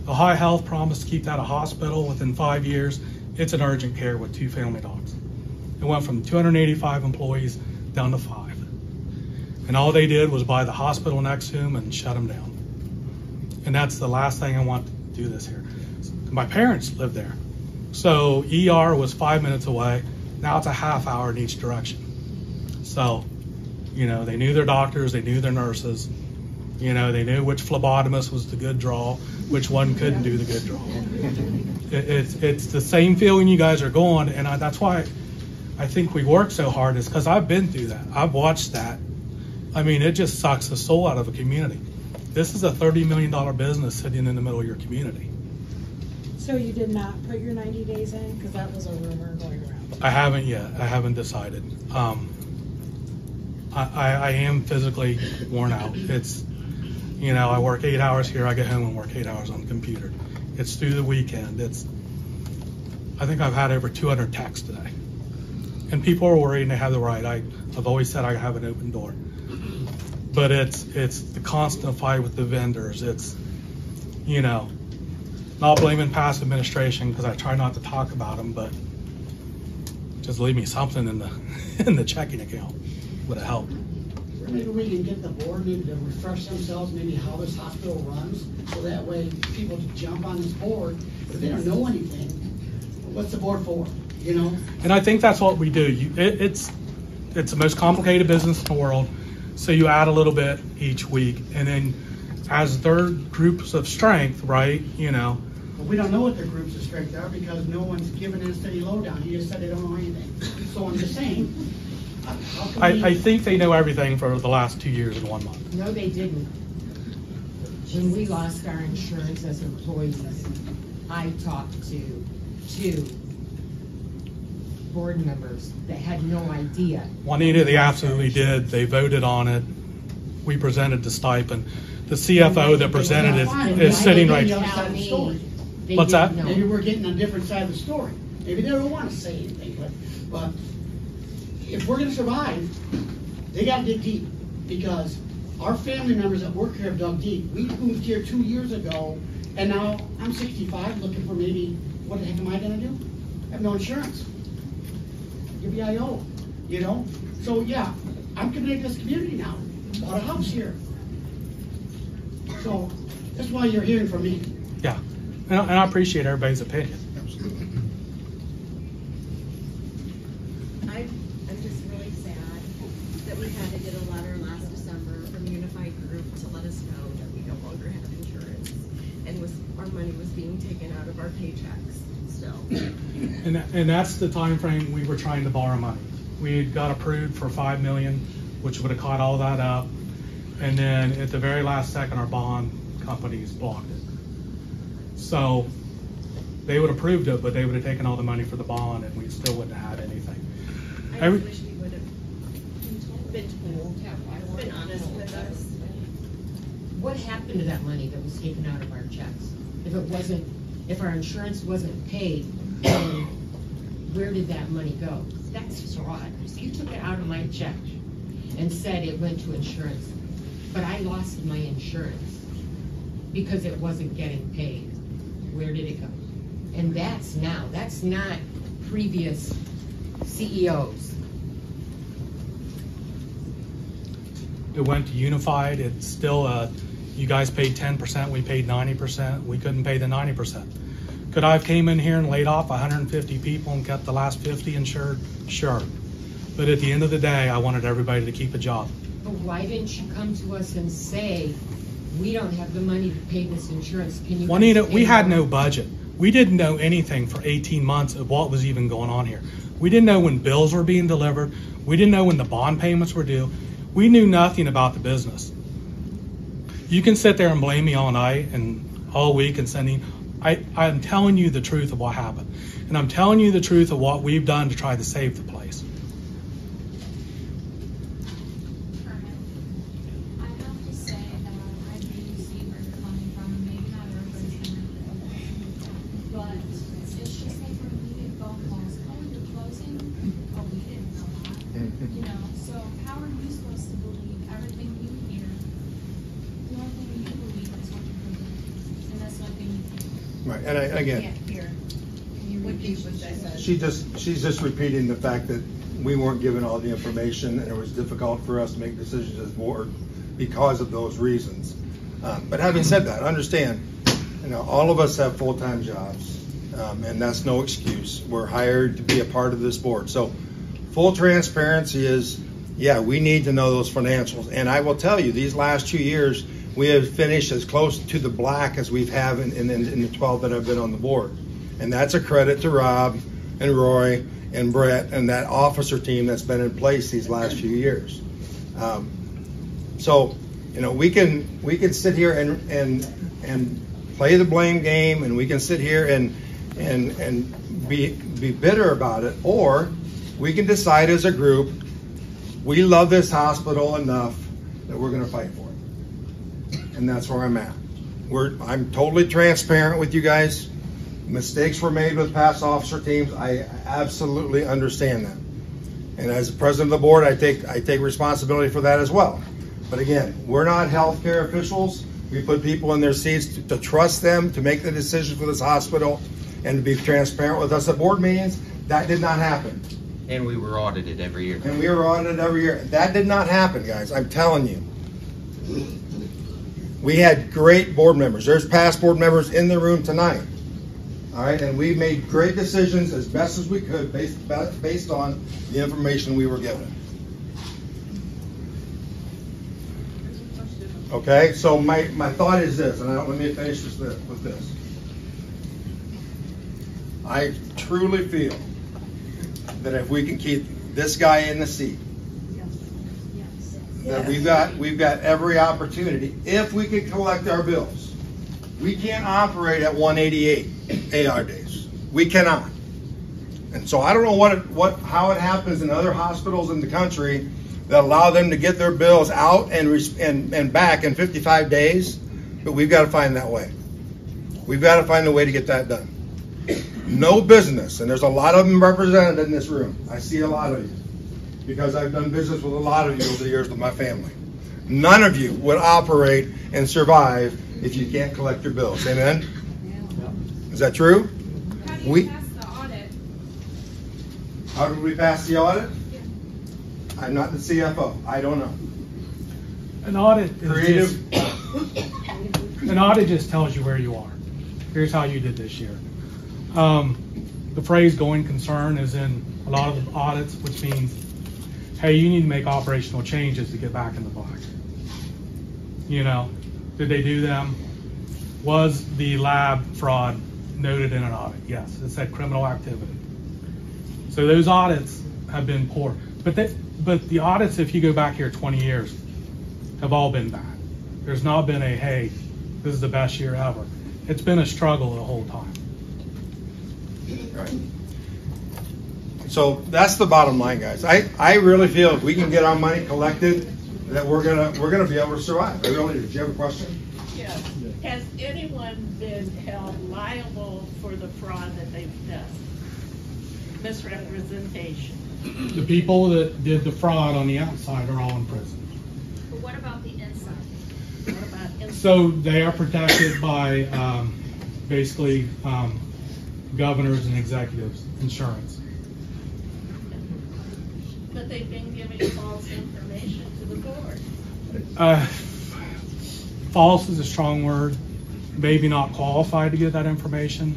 Ohio Health promised to keep that a hospital within 5 years. It's an urgent care with 2 family dogs. It went from 285 employees down to 5. And all they did was buy the hospital next to them and shut them down. And that's the last thing I want to do this here. My parents lived there. So ER was 5 minutes away. Now it's a half hour in each direction. So, you know, they knew their doctors, they knew their nurses. You know, they knew which phlebotomist was the good draw, which one couldn't do the good draw. It's the same feeling you guys are going, and that's why I think we work so hard, is because I've been through that. I've watched that. I mean, it just sucks the soul out of a community. This is a $30 million business sitting in the middle of your community. So you did not put your 90 days in? Because that was a rumor going around. I haven't yet. I haven't decided. I am physically worn out. It's, you know, I work 8 hours here, I get home and work 8 hours on the computer. It's through the weekend. I think I've had over 200 texts today. And people are worried and they have the right. I've always said I have an open door. But it's the constant fight with the vendors. It's, you know, not blaming past administration because I try not to talk about them, but just leave me something in the checking account would have helped. Maybe we can get the board maybe to refresh themselves, maybe how this hospital runs, so that way people can jump on this board. But if they don't know anything, what's the board for? You know? And I think that's what we do. It's the most complicated business in the world. So you add a little bit each week, and then as their groups of strength, right? You know. But we don't know what their groups of strength are because no one's given us any lowdown. He just said they don't know anything. So I'm just saying. I think they know everything for the last 2 years in 1 month. No, they didn't. When we lost our insurance as employees, I talked to 2 board members that had no idea. Juanita, they absolutely did. They voted on it. We presented the stipend. The CFO that presented it is sitting right. What's that? Maybe we're getting on a different side of the story. Maybe they don't want to say anything, but if we're going to survive, they got to dig deep, because our family members that work here have dug deep. We moved here 2 years ago, and now I'm 65, looking for maybe, what the heck am I going to do? I have no insurance. Maybe I owe, you know? So yeah, I'm committed to this community now. Bought a house here. So that's why you're hearing from me. Yeah, and I appreciate everybody's opinion. Absolutely. I'm just really sad that we had to get a letter last December from Unified Group to let us know that we no longer have insurance, and our money was being taken out of our paychecks still. And that's the time frame we were trying to borrow money. We got approved for $5 million, which would have caught all that up. And then at the very last second, our bond companies blocked it. So they would have approved it, but they would have taken all the money for the bond, and we still wouldn't have had anything. I wish we would have been told, been honest with us. What happened to that money that was taken out of our checks? If our insurance wasn't paid, then where did that money go? That's fraud. You took it out of my check and said it went to insurance, but I lost my insurance because it wasn't getting paid. Where did it go? And that's now. That's not previous CEOs. It went to Unified. It's still, you guys paid 10%, we paid 90%. We couldn't pay the 90%. Could I have came in here and laid off 150 people and kept the last 50 insured? Sure. But at the end of the day, I wanted everybody to keep a job. But why didn't you come to us and say, we don't have the money to pay this insurance? Can you? Juanita, we had no budget. We didn't know anything for 18 months of what was even going on here. We didn't know when bills were being delivered. We didn't know when the bond payments were due. We knew nothing about the business. You can sit there and blame me all night and all week and sending. I'm telling you the truth of what happened. And I'm telling you the truth of what we've done to try to save the place. I have to say that I do see where you're coming from. Maybe not everybody's going to, but it's just like repeated phone calls. Oh, you're closing? Oh, we didn't know that. You know, so how are you supposed to believe everything you hear? The only thing you believe is what you believe, and that's one thing you can't. Right, and again, Can you repeat what that says? she's just repeating the fact that we weren't given all the information, and it was difficult for us to make decisions as board because of those reasons. But having said that, understand, you know, all of us have full-time jobs, and that's no excuse. We're hired to be a part of this board. So full transparency is, yeah, we need to know those financials. And I will tell you, these last 2 years, we have finished as close to the black as we've have in the 12 that have been on the board. And that's a credit to Rob and Roy and Brett and that officer team that's been in place these last few years. So, you know, we can sit here and play the blame game, and we can sit here and be bitter about it, or we can decide as a group, we love this hospital enough that we're going to fight for it. And that's where I'm at. I'm totally transparent with you guys. Mistakes were made with past officer teams. I absolutely understand that. And as the president of the board, I take responsibility for that as well. But again, we're not healthcare officials. We put people in their seats to trust them to make the decisions for this hospital and to be transparent with us at board meetings. That did not happen. And we were audited every year. And we were audited every year. That did not happen, guys. I'm telling you. We had great board members. There's past board members in the room tonight. All right, and we made great decisions as best as we could based on the information we were given. Okay, so my thought is this, and let me finish with this. I truly feel that if we can keep this guy in the seat, that we've got every opportunity, if we can collect our bills. We can't operate at 188 AR days. We cannot. And so I don't know how it happens in other hospitals in the country that allow them to get their bills out and back in 55 days, but we've got to find that way. We've got to find a way to get that done. No business, and there's a lot of them represented in this room. I see a lot of you, because I've done business with a lot of you over the years with my family. None of you would operate and survive if you can't collect your bills. Amen? Is that true? How do you pass the audit? How did we pass the audit? Yeah. I'm not the CFO. I don't know. An audit Creative. An audit just tells you where you are. Here's how you did this year. The phrase going concern is in a lot of the audits, which means, hey, you need to make operational changes to get back in the black. You know, did they do them? Was the lab fraud noted in an audit? Yes, it said criminal activity. So those audits have been poor. But the audits, if you go back here 20 years, have all been bad. There's not been a, hey, this is the best year ever. It's been a struggle the whole time. Right. So that's the bottom line, guys. I really feel if we can get our money collected, that we're gonna be able to survive. I really do. Did you have a question? Yes. Has anyone been held liable for the fraud that they've done? Misrepresentation. The people that did the fraud on the outside are all in prison. But what about the inside? What about inside? So they are protected by basically governors and executives, insurance. But they've been giving false information to the board. False is a strong word. Maybe not qualified to give that information.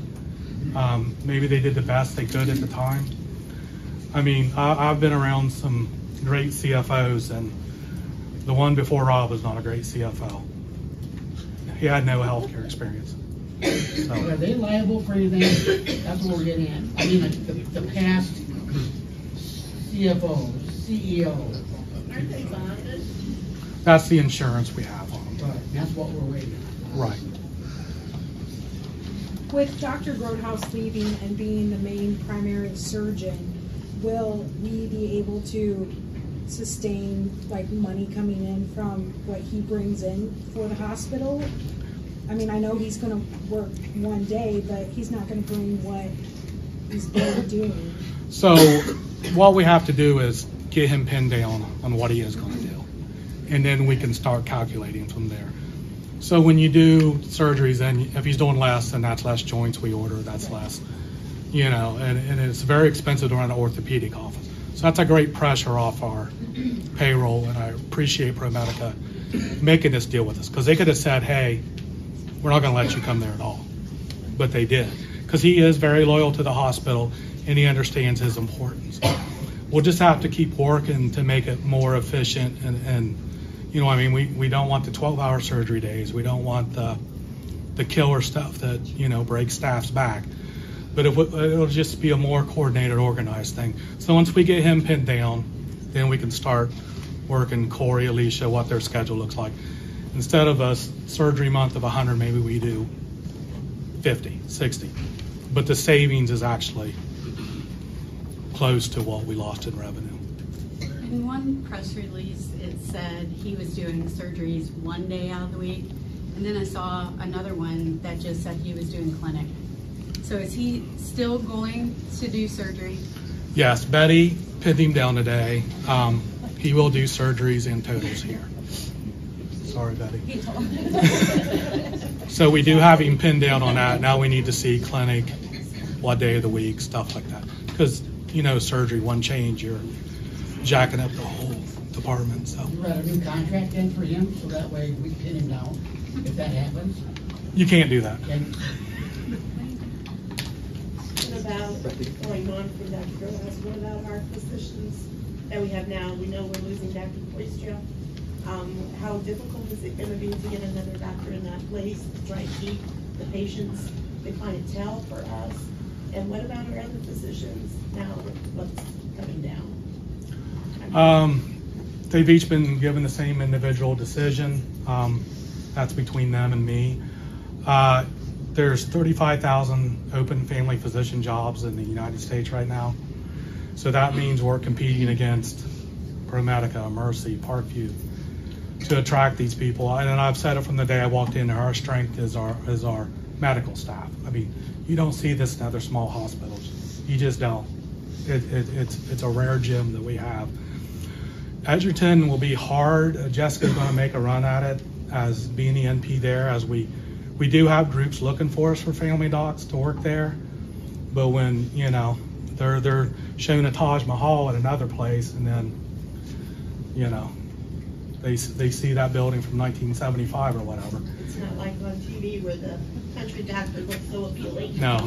Maybe they did the best they could at the time. I mean, I've been around some great CFOs, and the one before Rob was not a great CFO. He had no healthcare experience. So. Are they liable for anything? That's what we're getting at. I mean, the past CFOs, CEOs. Aren't they bonded? That's the insurance we have on them. Right, that's what we're waiting on. Right. With Dr. Grotehouse leaving and being the main primary surgeon, will we be able to sustain like money coming in from what he brings in for the hospital? I mean, I know he's going to work one day, but he's not going to bring what he's been doing. So what we have to do is get him pinned down on what he is going to do, and then we can start calculating from there. So when you do surgeries, and if he's doing less, then that's less joints we order, that's less, you know, and it's very expensive to run an orthopedic office. So that's a great pressure off our payroll, and I appreciate ProMedica making this deal with us, because they could have said, hey, we're not going to let you come there at all. But they did, because he is very loyal to the hospital, and he understands his importance. We'll just have to keep working to make it more efficient, and you know, I mean, we don't want the 12-hour surgery days. We don't want the killer stuff that, you know, breaks staff's back. But it'll just be a more coordinated, organized thing. So once we get him pinned down, then we can start working Corey, Alicia, what their schedule looks like. Instead of a surgery month of 100, maybe we do 50, 60. But the savings is actually close to what we lost in revenue. In one press release, it said he was doing surgeries one day out of the week, and then I saw another one that just said he was doing clinic. So is he still going to do surgery? Yes, Betty pinned him down today. He will do surgeries and totals here. Sorry, Betty. So we do have him pinned down on that. Now we need to see clinic, what day of the week, stuff like that. Because, you know, surgery, one change, you're jacking up the whole department. So You write a new contract in for him, so that way we pin him down if that happens. you can't do that. Okay. What about going on from Dr. Grotehouse? What about our physicians that we have now? We know we're losing Dr. Poistra. How difficult is it going to be to get another doctor in that place to try to keep the patients, the clientele for us? And what about our other physicians now? What's coming down? They've each been given the same individual decision. That's between them and me. There's 35,000 open family physician jobs in the United States right now. So that means we're competing against ProMedica, Mercy, Parkview to attract these people. And I've said it from the day I walked in, our strength is our medical staff. I mean, you don't see this in other small hospitals. You just don't. It's a rare gem that we have. Edgerton will be hard. Jessica's going to make a run at it as being the NP there, as we do have groups looking for us for family docs to work there. But when, you know, they're showing a Taj Mahal at another place, and then, you know, they see that building from 1975 or whatever. It's not like on TV where the country doctor looks so appealing. No.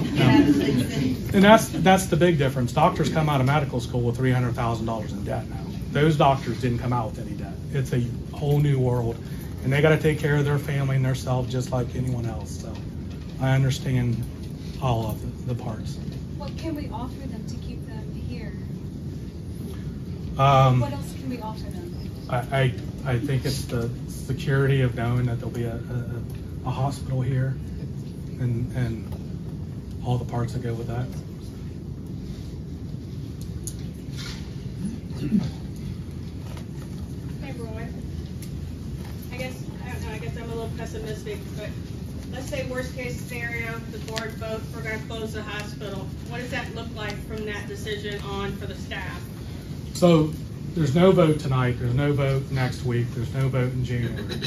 And that's the big difference. Doctors come out of medical school with $300,000 in debt now. Those doctors didn't come out with any debt. It's a whole new world, and they got to take care of their family and themselves just like anyone else. So I understand all of the parts. What can we offer them to keep them here? What else can we offer them? I think it's the security of knowing that there'll be a hospital here, and all the parts that go with that. Hey, Roy. I guess I'm a little pessimistic, but let's say worst case scenario, the board vote, we're gonna close the hospital. What does that look like from that decision on for the staff? So there's no vote tonight, there's no vote next week, there's no vote in January.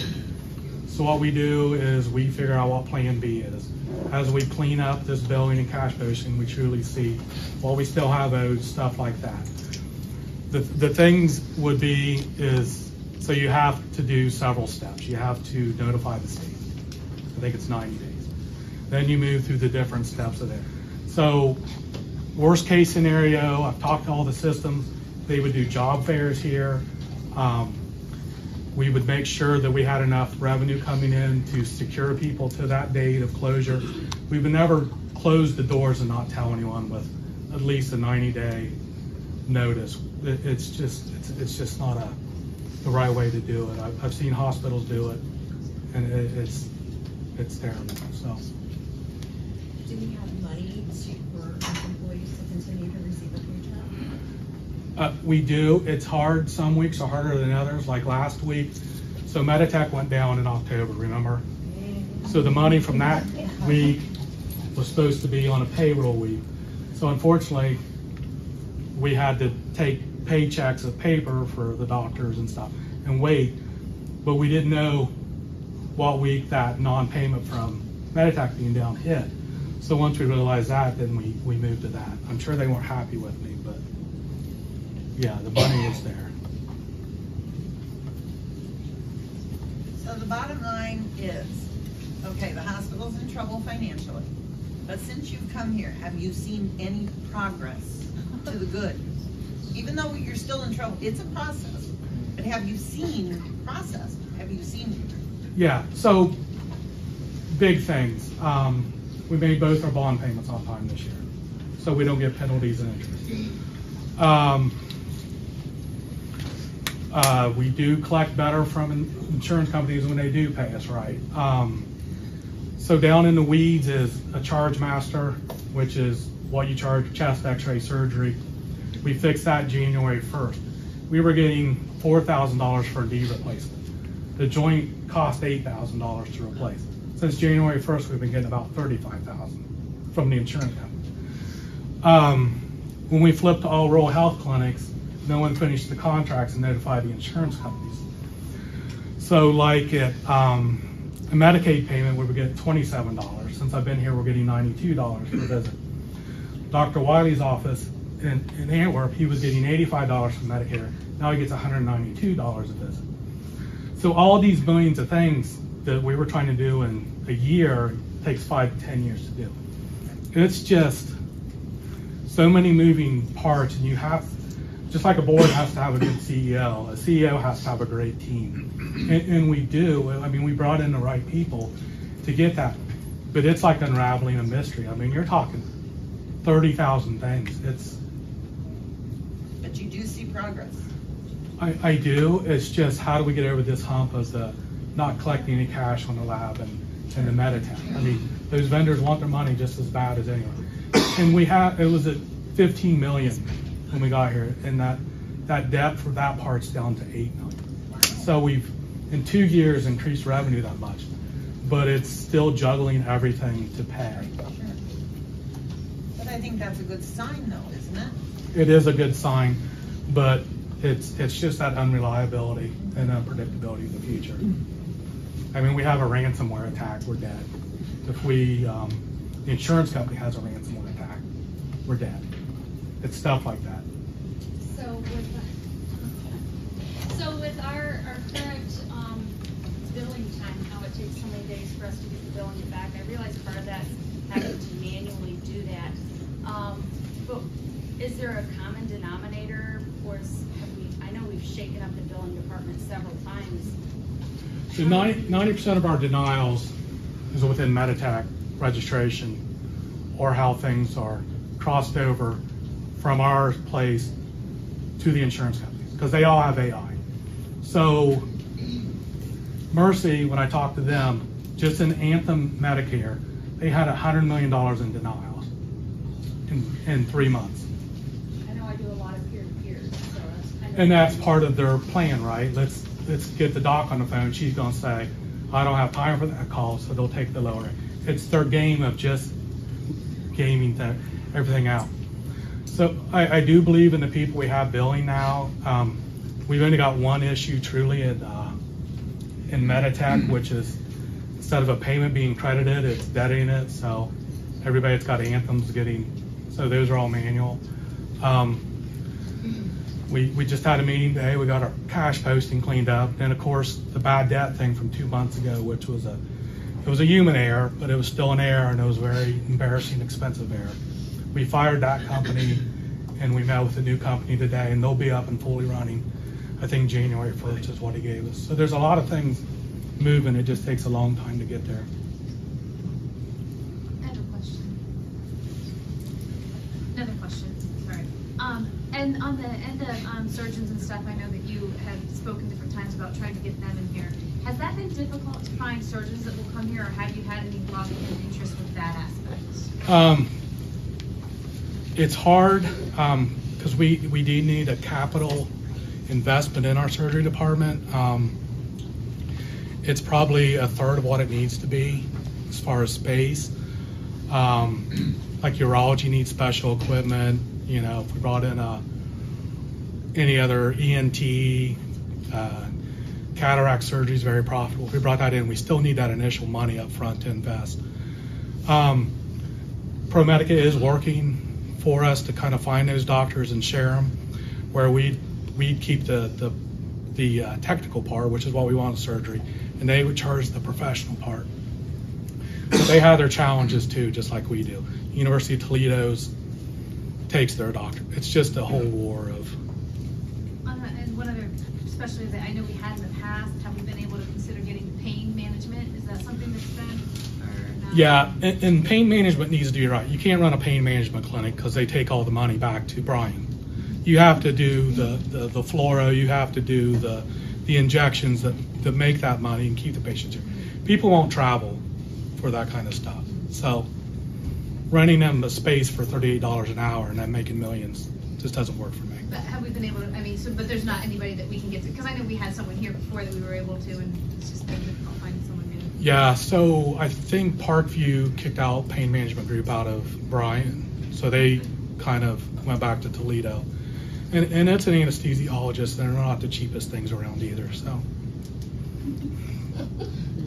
So what we do is we figure out what plan B is. As we clean up this building and cash posting, we truly see, well, we still have owed, stuff like that. The things would be is, so you have to do several steps. You have to notify the state. I think it's 90 days. Then you move through the different steps of there. So worst case scenario, I've talked to all the systems. They would do job fairs here. We would make sure that we had enough revenue coming in to secure people to that date of closure. We would never close the doors and not tell anyone with at least a 90-day notice. It's just not the right way to do it. I've seen hospitals do it, and it's terrible. So. Do we have money for employees to continue to receive a paycheck? We do. It's hard. Some weeks are harder than others, like last week. So Meditech went down in October, remember? So the money from that week was supposed to be on a payroll week. So unfortunately, we had to take paychecks of paper for the doctors and stuff and wait. But we didn't know what week that non-payment from Meditech being down hit. So once we realized that, then we moved to that. I'm sure they weren't happy with me, but yeah, the money is there. So the bottom line is, okay, the hospital's in trouble financially, but since you've come here, have you seen any progress to the good? Even though you're still in trouble, it's a process, but have you seen process? Have you seen? Yeah, so big things. We made both our bond payments on time this year, so we don't get penalties and interest. We do collect better from insurance companies when they do pay us right. So down in the weeds is a charge master, which is what you charge chest x-ray surgery. We fixed that January 1st. We were getting $4,000 for a knee replacement. The joint cost $8,000 to replace. Since January 1st, we've been getting about $35,000 from the insurance company. When we flipped to all rural health clinics, no one finished the contracts and notified the insurance companies. So like at a Medicaid payment, we were getting $27. Since I've been here, we're getting $92 per visit. Dr. Wiley's office in Antwerp, he was getting $85 from Medicare. Now he gets $192 a visit. So all these millions of things that we were trying to do in a year takes 5 to 10 years to do. It's just so many moving parts, and you have, just like a board has to have a good CEO, a CEO has to have a great team. And we do. I mean, we brought in the right people to get that. But it's like unraveling a mystery. I mean, you're talking 30,000 things. But you do see progress. I do. It's just how do we get over this hump of the not collecting any cash on the lab and the Meditech. I mean, those vendors want their money just as bad as anyone. And it was at 15 million when we got here, and that debt for that part's down to 8 million. So we've, in 2 years, increased revenue that much, but it's still juggling everything to pay. But I think that's a good sign though, isn't it? It is a good sign, but it's just that unreliability and unpredictability of the future. I mean, we have a ransomware attack, we're dead. If the insurance company has a ransomware attack, we're dead. It's stuff like that. So with our current billing time, how it takes so many days for us to get the billing back, I realize part of that having to manually do that. But is there a common denominator, or I know we've shaken up the billing department several times. So 90% of our denials is within Meditech registration, or how things are crossed over from our place to the insurance companies, because they all have AI. So Mercy, when I talked to them, just in Anthem Medicare, they had $100 million in denials in 3 months. I know I do a lot of peer-to-peer, so and that's part of their plan, right? Let's get the doc on the phone. She's going to say, I don't have time for that call, so they'll take the lower. It's their game of just gaming everything out. So I do believe in the people we have billing now. We've only got one issue truly in Meditech, which is instead of a payment being credited, it's debiting it. So everybody that's got Anthem's getting, so those are all manual. We just had a meeting today. We got our cash posting cleaned up. And of course, the bad debt thing from 2 months ago, which was it was a human error, but it was still an error, and it was a very embarrassing, expensive error. We fired that company, and we met with a new company today, and they'll be up and fully running. I think January 1st is what he gave us. So there's a lot of things moving. It just takes a long time to get there. I have a question. Another question, sorry. And on the end of surgeons and stuff, I know that you have spoken different times about trying to get them in here. Has that been difficult to find surgeons that will come here, or have you had any lobbying interest with that aspect? It's hard because we do need a capital investment in our surgery department. It's probably a third of what it needs to be as far as space. Like urology needs special equipment. You know, if we brought in any other ENT, cataract surgery is very profitable. If we brought that in, we still need that initial money up front to invest. ProMedica is working for us to kind of find those doctors and share them, where we keep the technical part, which is what we want in surgery, and they would charge the professional part. So they have their challenges too, just like we do. University of Toledo's takes their doctor. It's just a whole war of. And one other, especially that I know we had in the past, have we been able to consider getting pain management? Is that something that's been, or not? Yeah, and pain management needs to be right. You can't run a pain management clinic because they take all the money back to Brian. You have to do the fluoro, you have to do the injections that make that money and keep the patients here. People won't travel for that kind of stuff. So renting them a space for $38 an hour and then making millions just doesn't work for me. But have we been able to, I mean, but there's not anybody that we can get to, because I know we had someone here before that we were able to, and it's just been difficult finding someone new. Yeah, so I think Parkview kicked out Pain Management Group out of Bryan, so they kind of went back to Toledo. And it's an anesthesiologist, and they're not the cheapest things around either, so.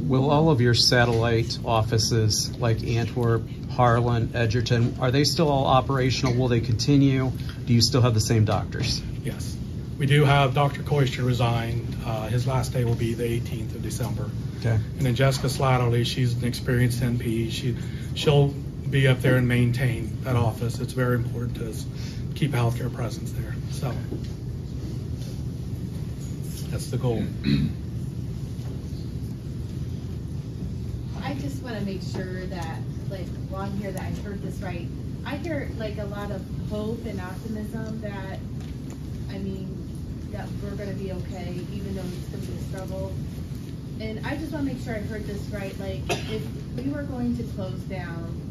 Will all of your satellite offices, like Antwerp, Harlan, Edgerton, are they still all operational? Will they continue? Do you still have the same doctors? Yes. We do have Dr. Koister resigned. His last day will be the 18th of December. Okay. And then Jessica Slatterly, she's an experienced NP. She'll be up there and maintain that office. It's very important to us to keep a healthcare presence there. So that's the goal. I just want to make sure that, like, while I'm here, that I heard this right. I hear, like, a lot of hope and optimism that, I mean, that we're gonna be okay, even though it's gonna be a struggle. And I just wanna make sure I heard this right, like, if we were going to close down,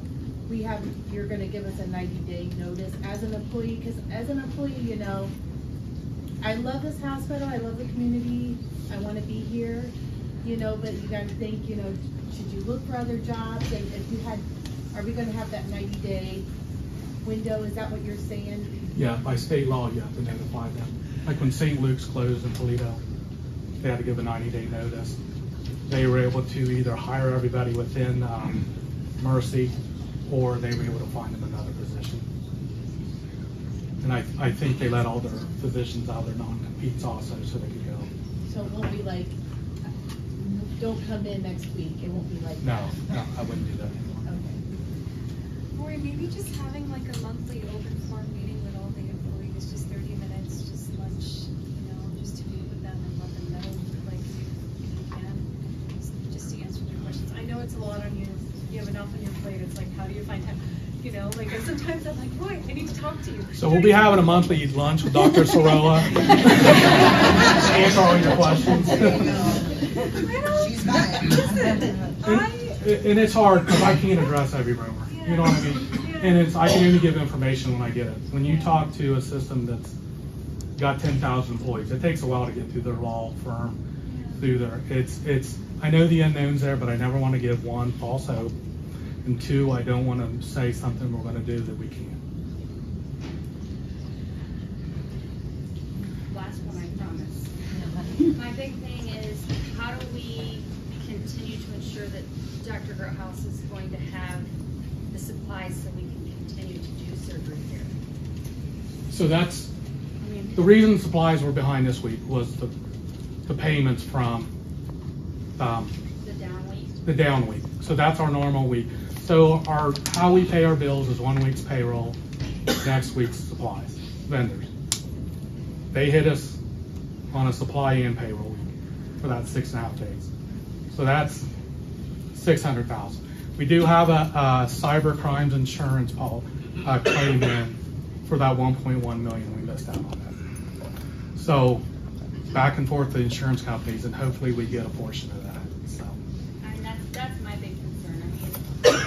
you're gonna give us a 90-day notice as an employee, because as an employee, you know, I love this hospital, I love the community, I wanna be here, you know, but you gotta think, you know, should you look for other jobs? And if you had, are we gonna have that 90-day window? Is that what you're saying? Yeah, by state law, you have to notify them. Like when St. Luke's closed in Toledo, they had to give a 90-day notice. They were able to either hire everybody within Mercy, or they were able to find them another position. And I think they let all their physicians out of their non-competes also, so they could go. So it won't be like, don't come in next week, it won't be like No, that? no, I wouldn't do that anymore. Or maybe just having like a monthly open forum meeting with all the employees, just 30 minutes, just lunch, you know, just to meet with them and let them know, like, if you can, just to answer their questions. I know it's a lot on you, you have enough on your plate, it's like, how do you find time? You know, like, and sometimes I'm like, Roy, I need to talk to you. So we'll be having a monthly lunch with Dr. Sorolla. Answer all your questions. And it's hard because I can't address every rumor. You know what I mean? And I can only give information when I get it. When you talk to a system that's got 10,000 employees, it takes a while to get through their law firm, through their. I know the unknowns there, but I never want to give one false hope, and two, I don't want to say something we're going to do that we can't. Last one, I promise. My big thing is, how do we continue to ensure that Dr. Groothouse is going to have the supplies so we can continue to do surgery here? So that's the reason supplies were behind this week was the payments from the down week. So that's our normal week. So how we pay our bills is 1 week's payroll, next week's supplies, vendors. They hit us on a supply and payroll week for that 6.5 days. So that's $600,000. We do have a cyber crimes insurance claim in for that 1.1 million we missed out on that. So back and forth to the insurance companies, and hopefully we get a portion of that. So. And that's my big concern. I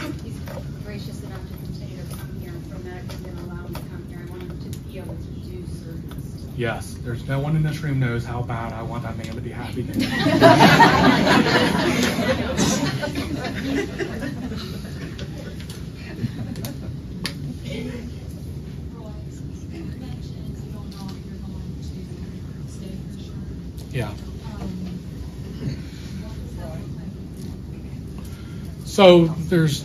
mean, he's gracious enough to continue to come here, and for Meditech and allow him to come here. I want him to be able to do surgeries. Yes, there's no one in this room knows how bad I want that man to be happy. Yeah. So there's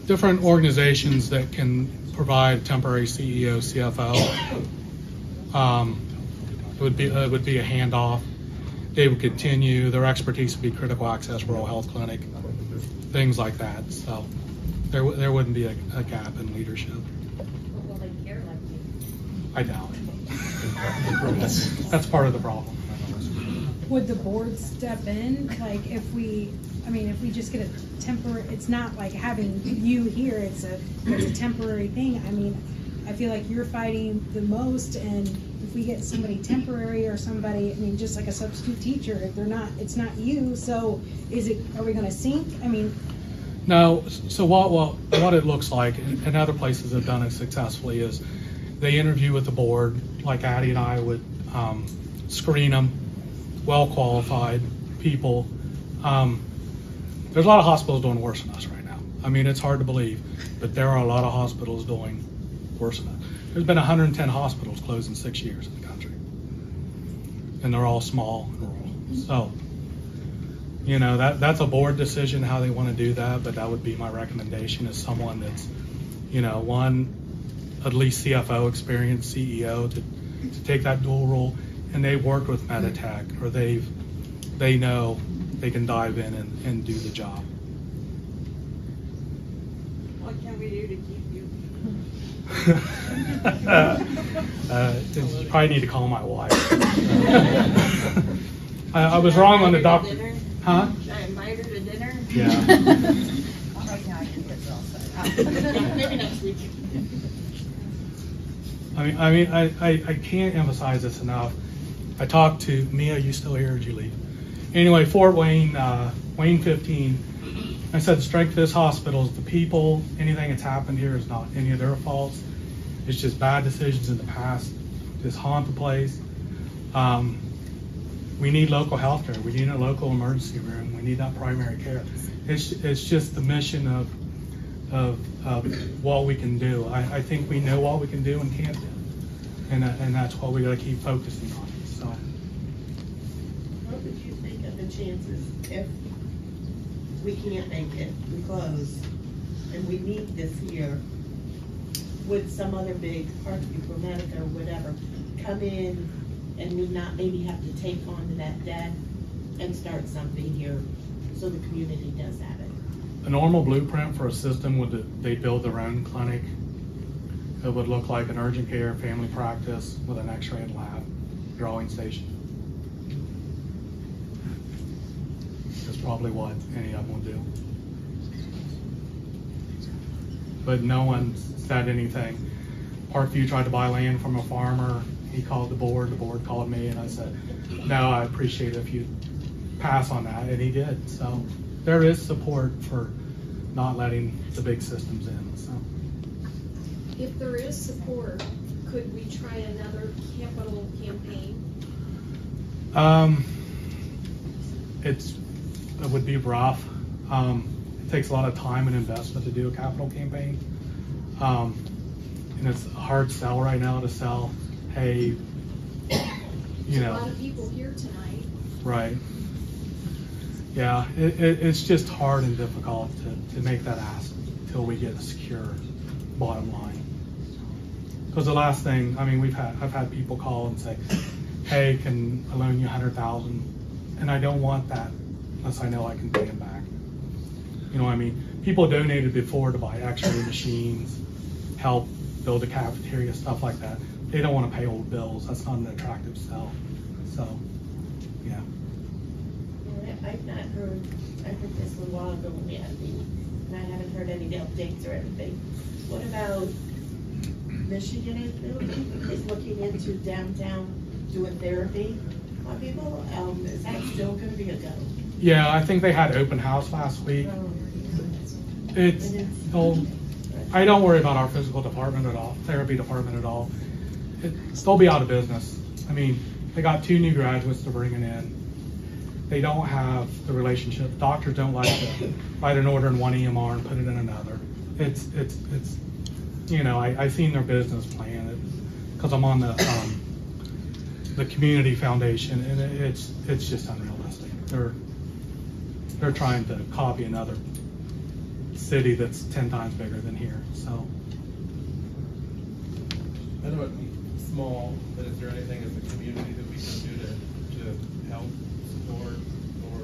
different organizations that can provide temporary CEO, CFO. It would be a handoff. They would continue. Their expertise would be critical access rural health clinic, things like that. So there wouldn't be a gap in leadership. Will they care like you? I doubt it. That's part of the problem. Would the board step in, like if we just get a temporary, it's not like having you here, it's a temporary thing. I mean, I feel like you're fighting the most, and if we get somebody temporary or somebody, I mean, just like a substitute teacher, if they're not, it's not you, so are we gonna sink? I mean. No, so what it looks like, and other places have done it successfully, is they interview with the board, like Addie and I would screen them, well-qualified people. There's a lot of hospitals doing worse than us right now. I mean, it's hard to believe, but there are a lot of hospitals doing worse than us. There's been 110 hospitals closed in 6 years in the country, and they're all small and rural. So, you know, that's a board decision how they want to do that, but that would be my recommendation is someone that's, you know, at least CFO experience, CEO to take that dual role, and they've worked with Meditech, or they know they can dive in and do the job. What can we do to keep you? You probably need to call my wife. I was wrong on the doctor. Huh? Should I invite her to dinner? Yeah. Right now, I can get it all set up. Maybe next week. I can't emphasize this enough. I talked to Mia, you still here, or did you leave? Anyway, Fort Wayne, Wayne 15, I said the strength of this hospital is the people. Anything that's happened here is not any of their faults. It's just bad decisions in the past, just haunt the place. We need local health care. We need a local emergency room. We need that primary care. It's just the mission of what we can do. I think we know what we can do and can't do. And that's what we got to keep focusing on. So, what would you think of the chances if we can't make it, we close, and we meet this year with some other big Parkview, Medica, or whatever, come in and we not maybe have to take on that debt and start something here so the community does have it? A normal blueprint for a system would they build their own clinic. It would look like an urgent care family practice with an x-ray and lab, drawing station. That's probably what any of them will do. But no one said anything. Parkview tried to buy land from a farmer. He called the board called me, and I said, no, I appreciate it if you pass on that, and he did. So there is support for not letting the big systems in. So. If there is support, could we try another capital campaign? It would be rough. It takes a lot of time and investment to do a capital campaign. And it's a hard sell right now to sell, hey, you know. A lot of people here tonight. Right. Yeah, it's just hard and difficult to make that ask until we get a secure bottom line. Because the last thing, I mean, I've had people call and say, hey, can I loan you $100,000? And I don't want that unless I know I can pay them back. You know what I mean? People donated before to buy x-ray machines, help build a cafeteria, stuff like that. They don't want to pay old bills. That's not an attractive sell. So, yeah. I've not heard, I heard this a while ago when we had a meeting, and I haven't heard any updates or anything. What about Michigan is looking into downtown doing therapy on people? Is that still going to be a go? Yeah, I think they had open house last week. I don't worry about our physical department at all, therapy department at all. They'll be out of business. I mean, they got 2 new graduates they're bringing in. They don't have the relationship. Doctors don't like to write an order in one EMR and put it in another. It's you know, I seen their business plan because I'm on the community foundation, and it's just unrealistic. They're trying to copy another city that's 10 times bigger than here. So I know it's small, but is there anything as a community that we can do to help support or?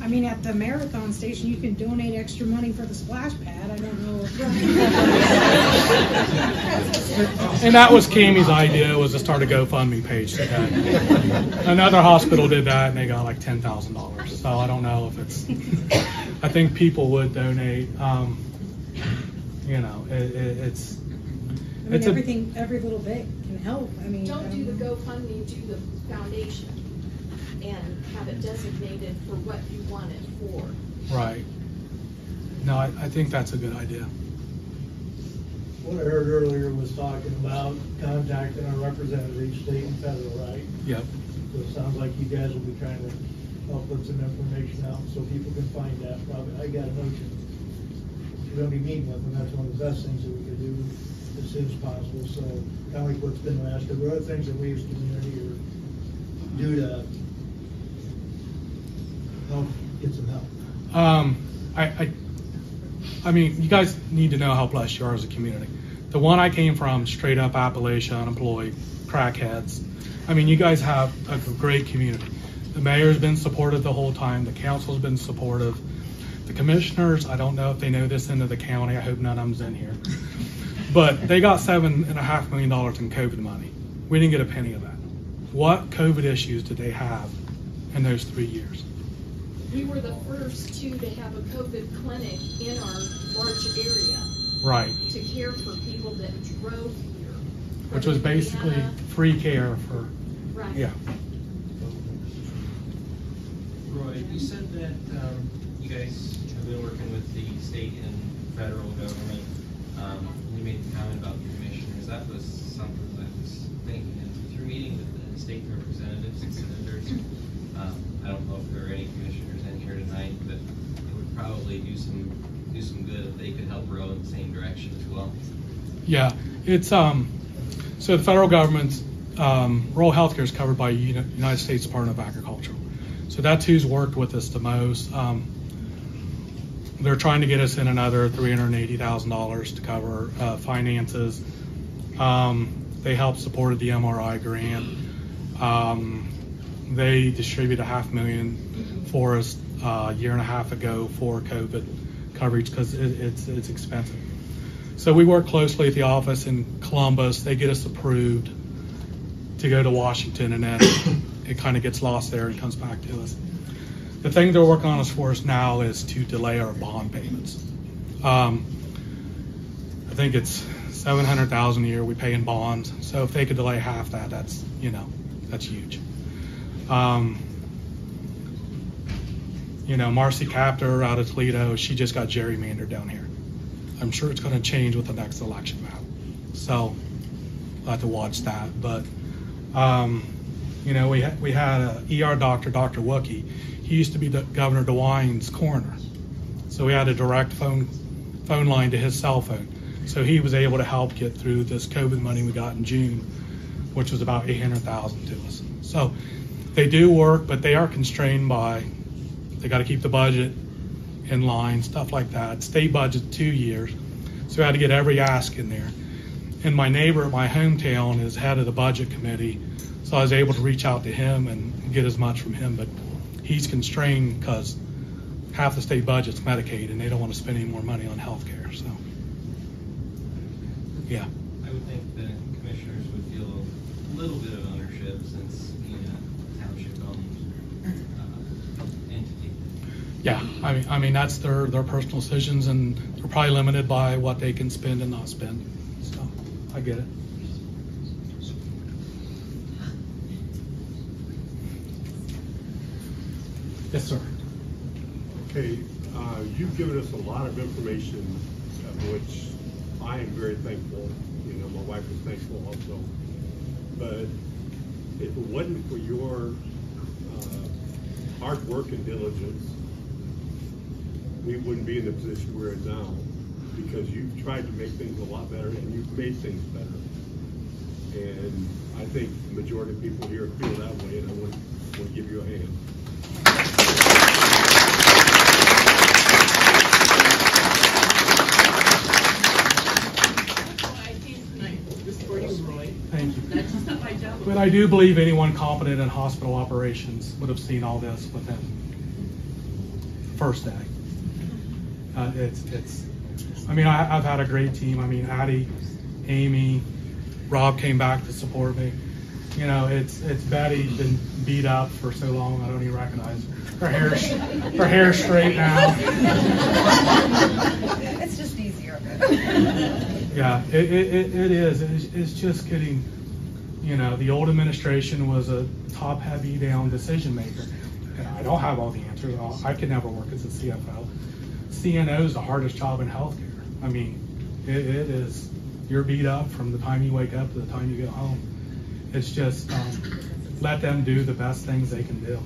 I mean, at the marathon station, you can donate extra money for the splash pad. I don't know. And that was Cammie's idea, was to start a GoFundMe page today. Another hospital did that, and they got like $10,000. So I don't know if it's. I think people would donate. You know, it's. I mean, everything, every little bit can help. I mean, don't do the GoFundMe, do the foundation and have it designated for what you want it for. Right. No, I think that's a good idea. What I heard earlier was talking about contacting our representative, each state and federal, right? Yep. So it sounds like you guys will be trying to help put some information out so people can find that. Probably, I got a notion. We're going to be meeting with them. That's one of the best things that we could do as soon as possible. So kind of like what's been asked. There were other things that we as a community are do to help get some help. I mean, you guys need to know how blessed you are as a community. The one I came from, straight up Appalachia, unemployed, crackheads. I mean, you guys have a great community. The mayor's been supportive the whole time. The council's been supportive. The commissioners, I don't know if they know this end of the county. I hope none of them's in here. But they got $7.5 million in COVID money. We didn't get a penny of that. What COVID issues did they have in those 3 years? We were the first to have a COVID clinic in our large area. Right. To care for people that drove here. which was basically free care for, Right. yeah. Roy, you said that you guys have been working with the state and federal government. You made the comment about the commissioners. That was something that I was thinking of. Through meeting with the state representatives and senators, I don't know if there are any commissioners in here tonight, but it would probably do some good if they could help row in the same direction as well. Yeah, it's so the federal government's rural health care is covered by United States Department of Agriculture. So that's who's worked with us the most. They're trying to get us in another $380,000 to cover finances. They helped support the MRI grant. They distributed $500,000 for us a year and a half ago for COVID coverage because it's expensive. So we work closely at the office in Columbus. They get us approved to go to Washington, and then it kind of gets lost there and comes back to us. The thing they're working on us for us now is to delay our bond payments. I think it's $700,000 a year we pay in bonds. So if they could delay half that, that's huge. Marcy Captor out of Toledo, she just got gerrymandered down here. I'm sure it's going to change with the next election map. So we'll have to watch that. But, we had a ER doctor, Dr. Wookie. He used to be the Governor DeWine's coroner. So we had a direct phone line to his cell phone. So he was able to help get through this COVID money we got in June, which was about $800,000 to us. So they do work, but they are constrained by, they got to keep the budget in line, stuff like that. State budget 2 years. So we had to get every ask in there. And my neighbor at my hometown is head of the budget committee. So I was able to reach out to him and get as much from him, but he's constrained because half the state budget's Medicaid and they don't want to spend any more money on health care. So, yeah. I would think the commissioners would feel a little bit of ownership since being a township-owned entity. Yeah, I mean that's their personal decisions, and they're probably limited by what they can spend and not spend. So I get it. Yes, sir. Okay, you've given us a lot of information, of which I am very thankful. My wife is thankful also. But if it wasn't for your hard work and diligence, we wouldn't be in the position we're in now, because you've tried to make things a lot better and you've made things better. And I think the majority of people here feel that way, and I want to give you a hand. Thank you. But I do believe anyone competent in hospital operations would have seen all this within the first day. I've had a great team. Addie, Amy, Rob came back to support me. It's Betty, been beat up for so long I don't even recognize her. Her hair's straight now. It's just easier. Yeah, it is. It's just getting, the old administration was a top-heavy down decision maker. And I don't have all the answers. I could never work as a CFO. CNO is the hardest job in healthcare. It is, you're beat up from the time you wake up to the time you get home. It's just, let them do the best things they can do.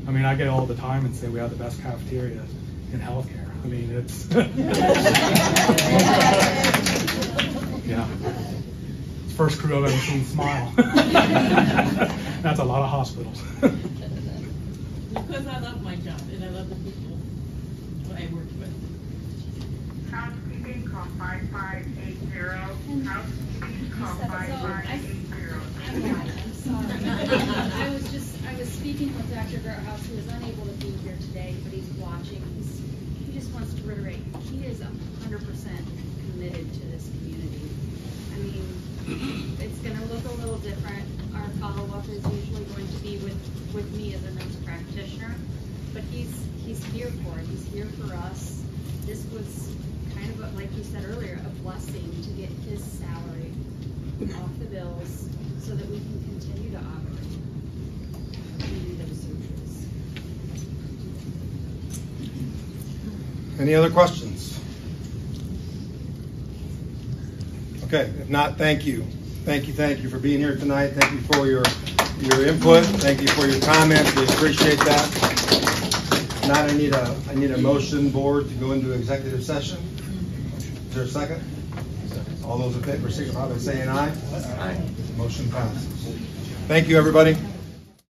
I get all the time and say we have the best cafeteria in healthcare. It's yeah. It's the first crew I've ever seen smile. That's a lot of hospitals. Because I love my job and I love the people who I work with. Housekeeping, call 5580. Housekeeping, call 5580. I was speaking with Dr. Grouthouse, who is unable to be here today, but he's watching. He just wants to reiterate, he is 100% committed to this community. It's going to look a little different. Our follow-up is usually going to be with me as a nurse practitioner, but he's here for it. He's here for us. This was kind of, like you said earlier, a blessing to get his salary off the bills so that we can continue to operate and do those surgeries. Any other questions? Okay, if not, thank you. Thank you for being here tonight. Thank you for your input. Thank you for your comments. We appreciate that. Now I need a motion, board, to go into executive session. Is there a second? All those in favor signify by saying aye. Aye. Motion passes. Thank you, everybody.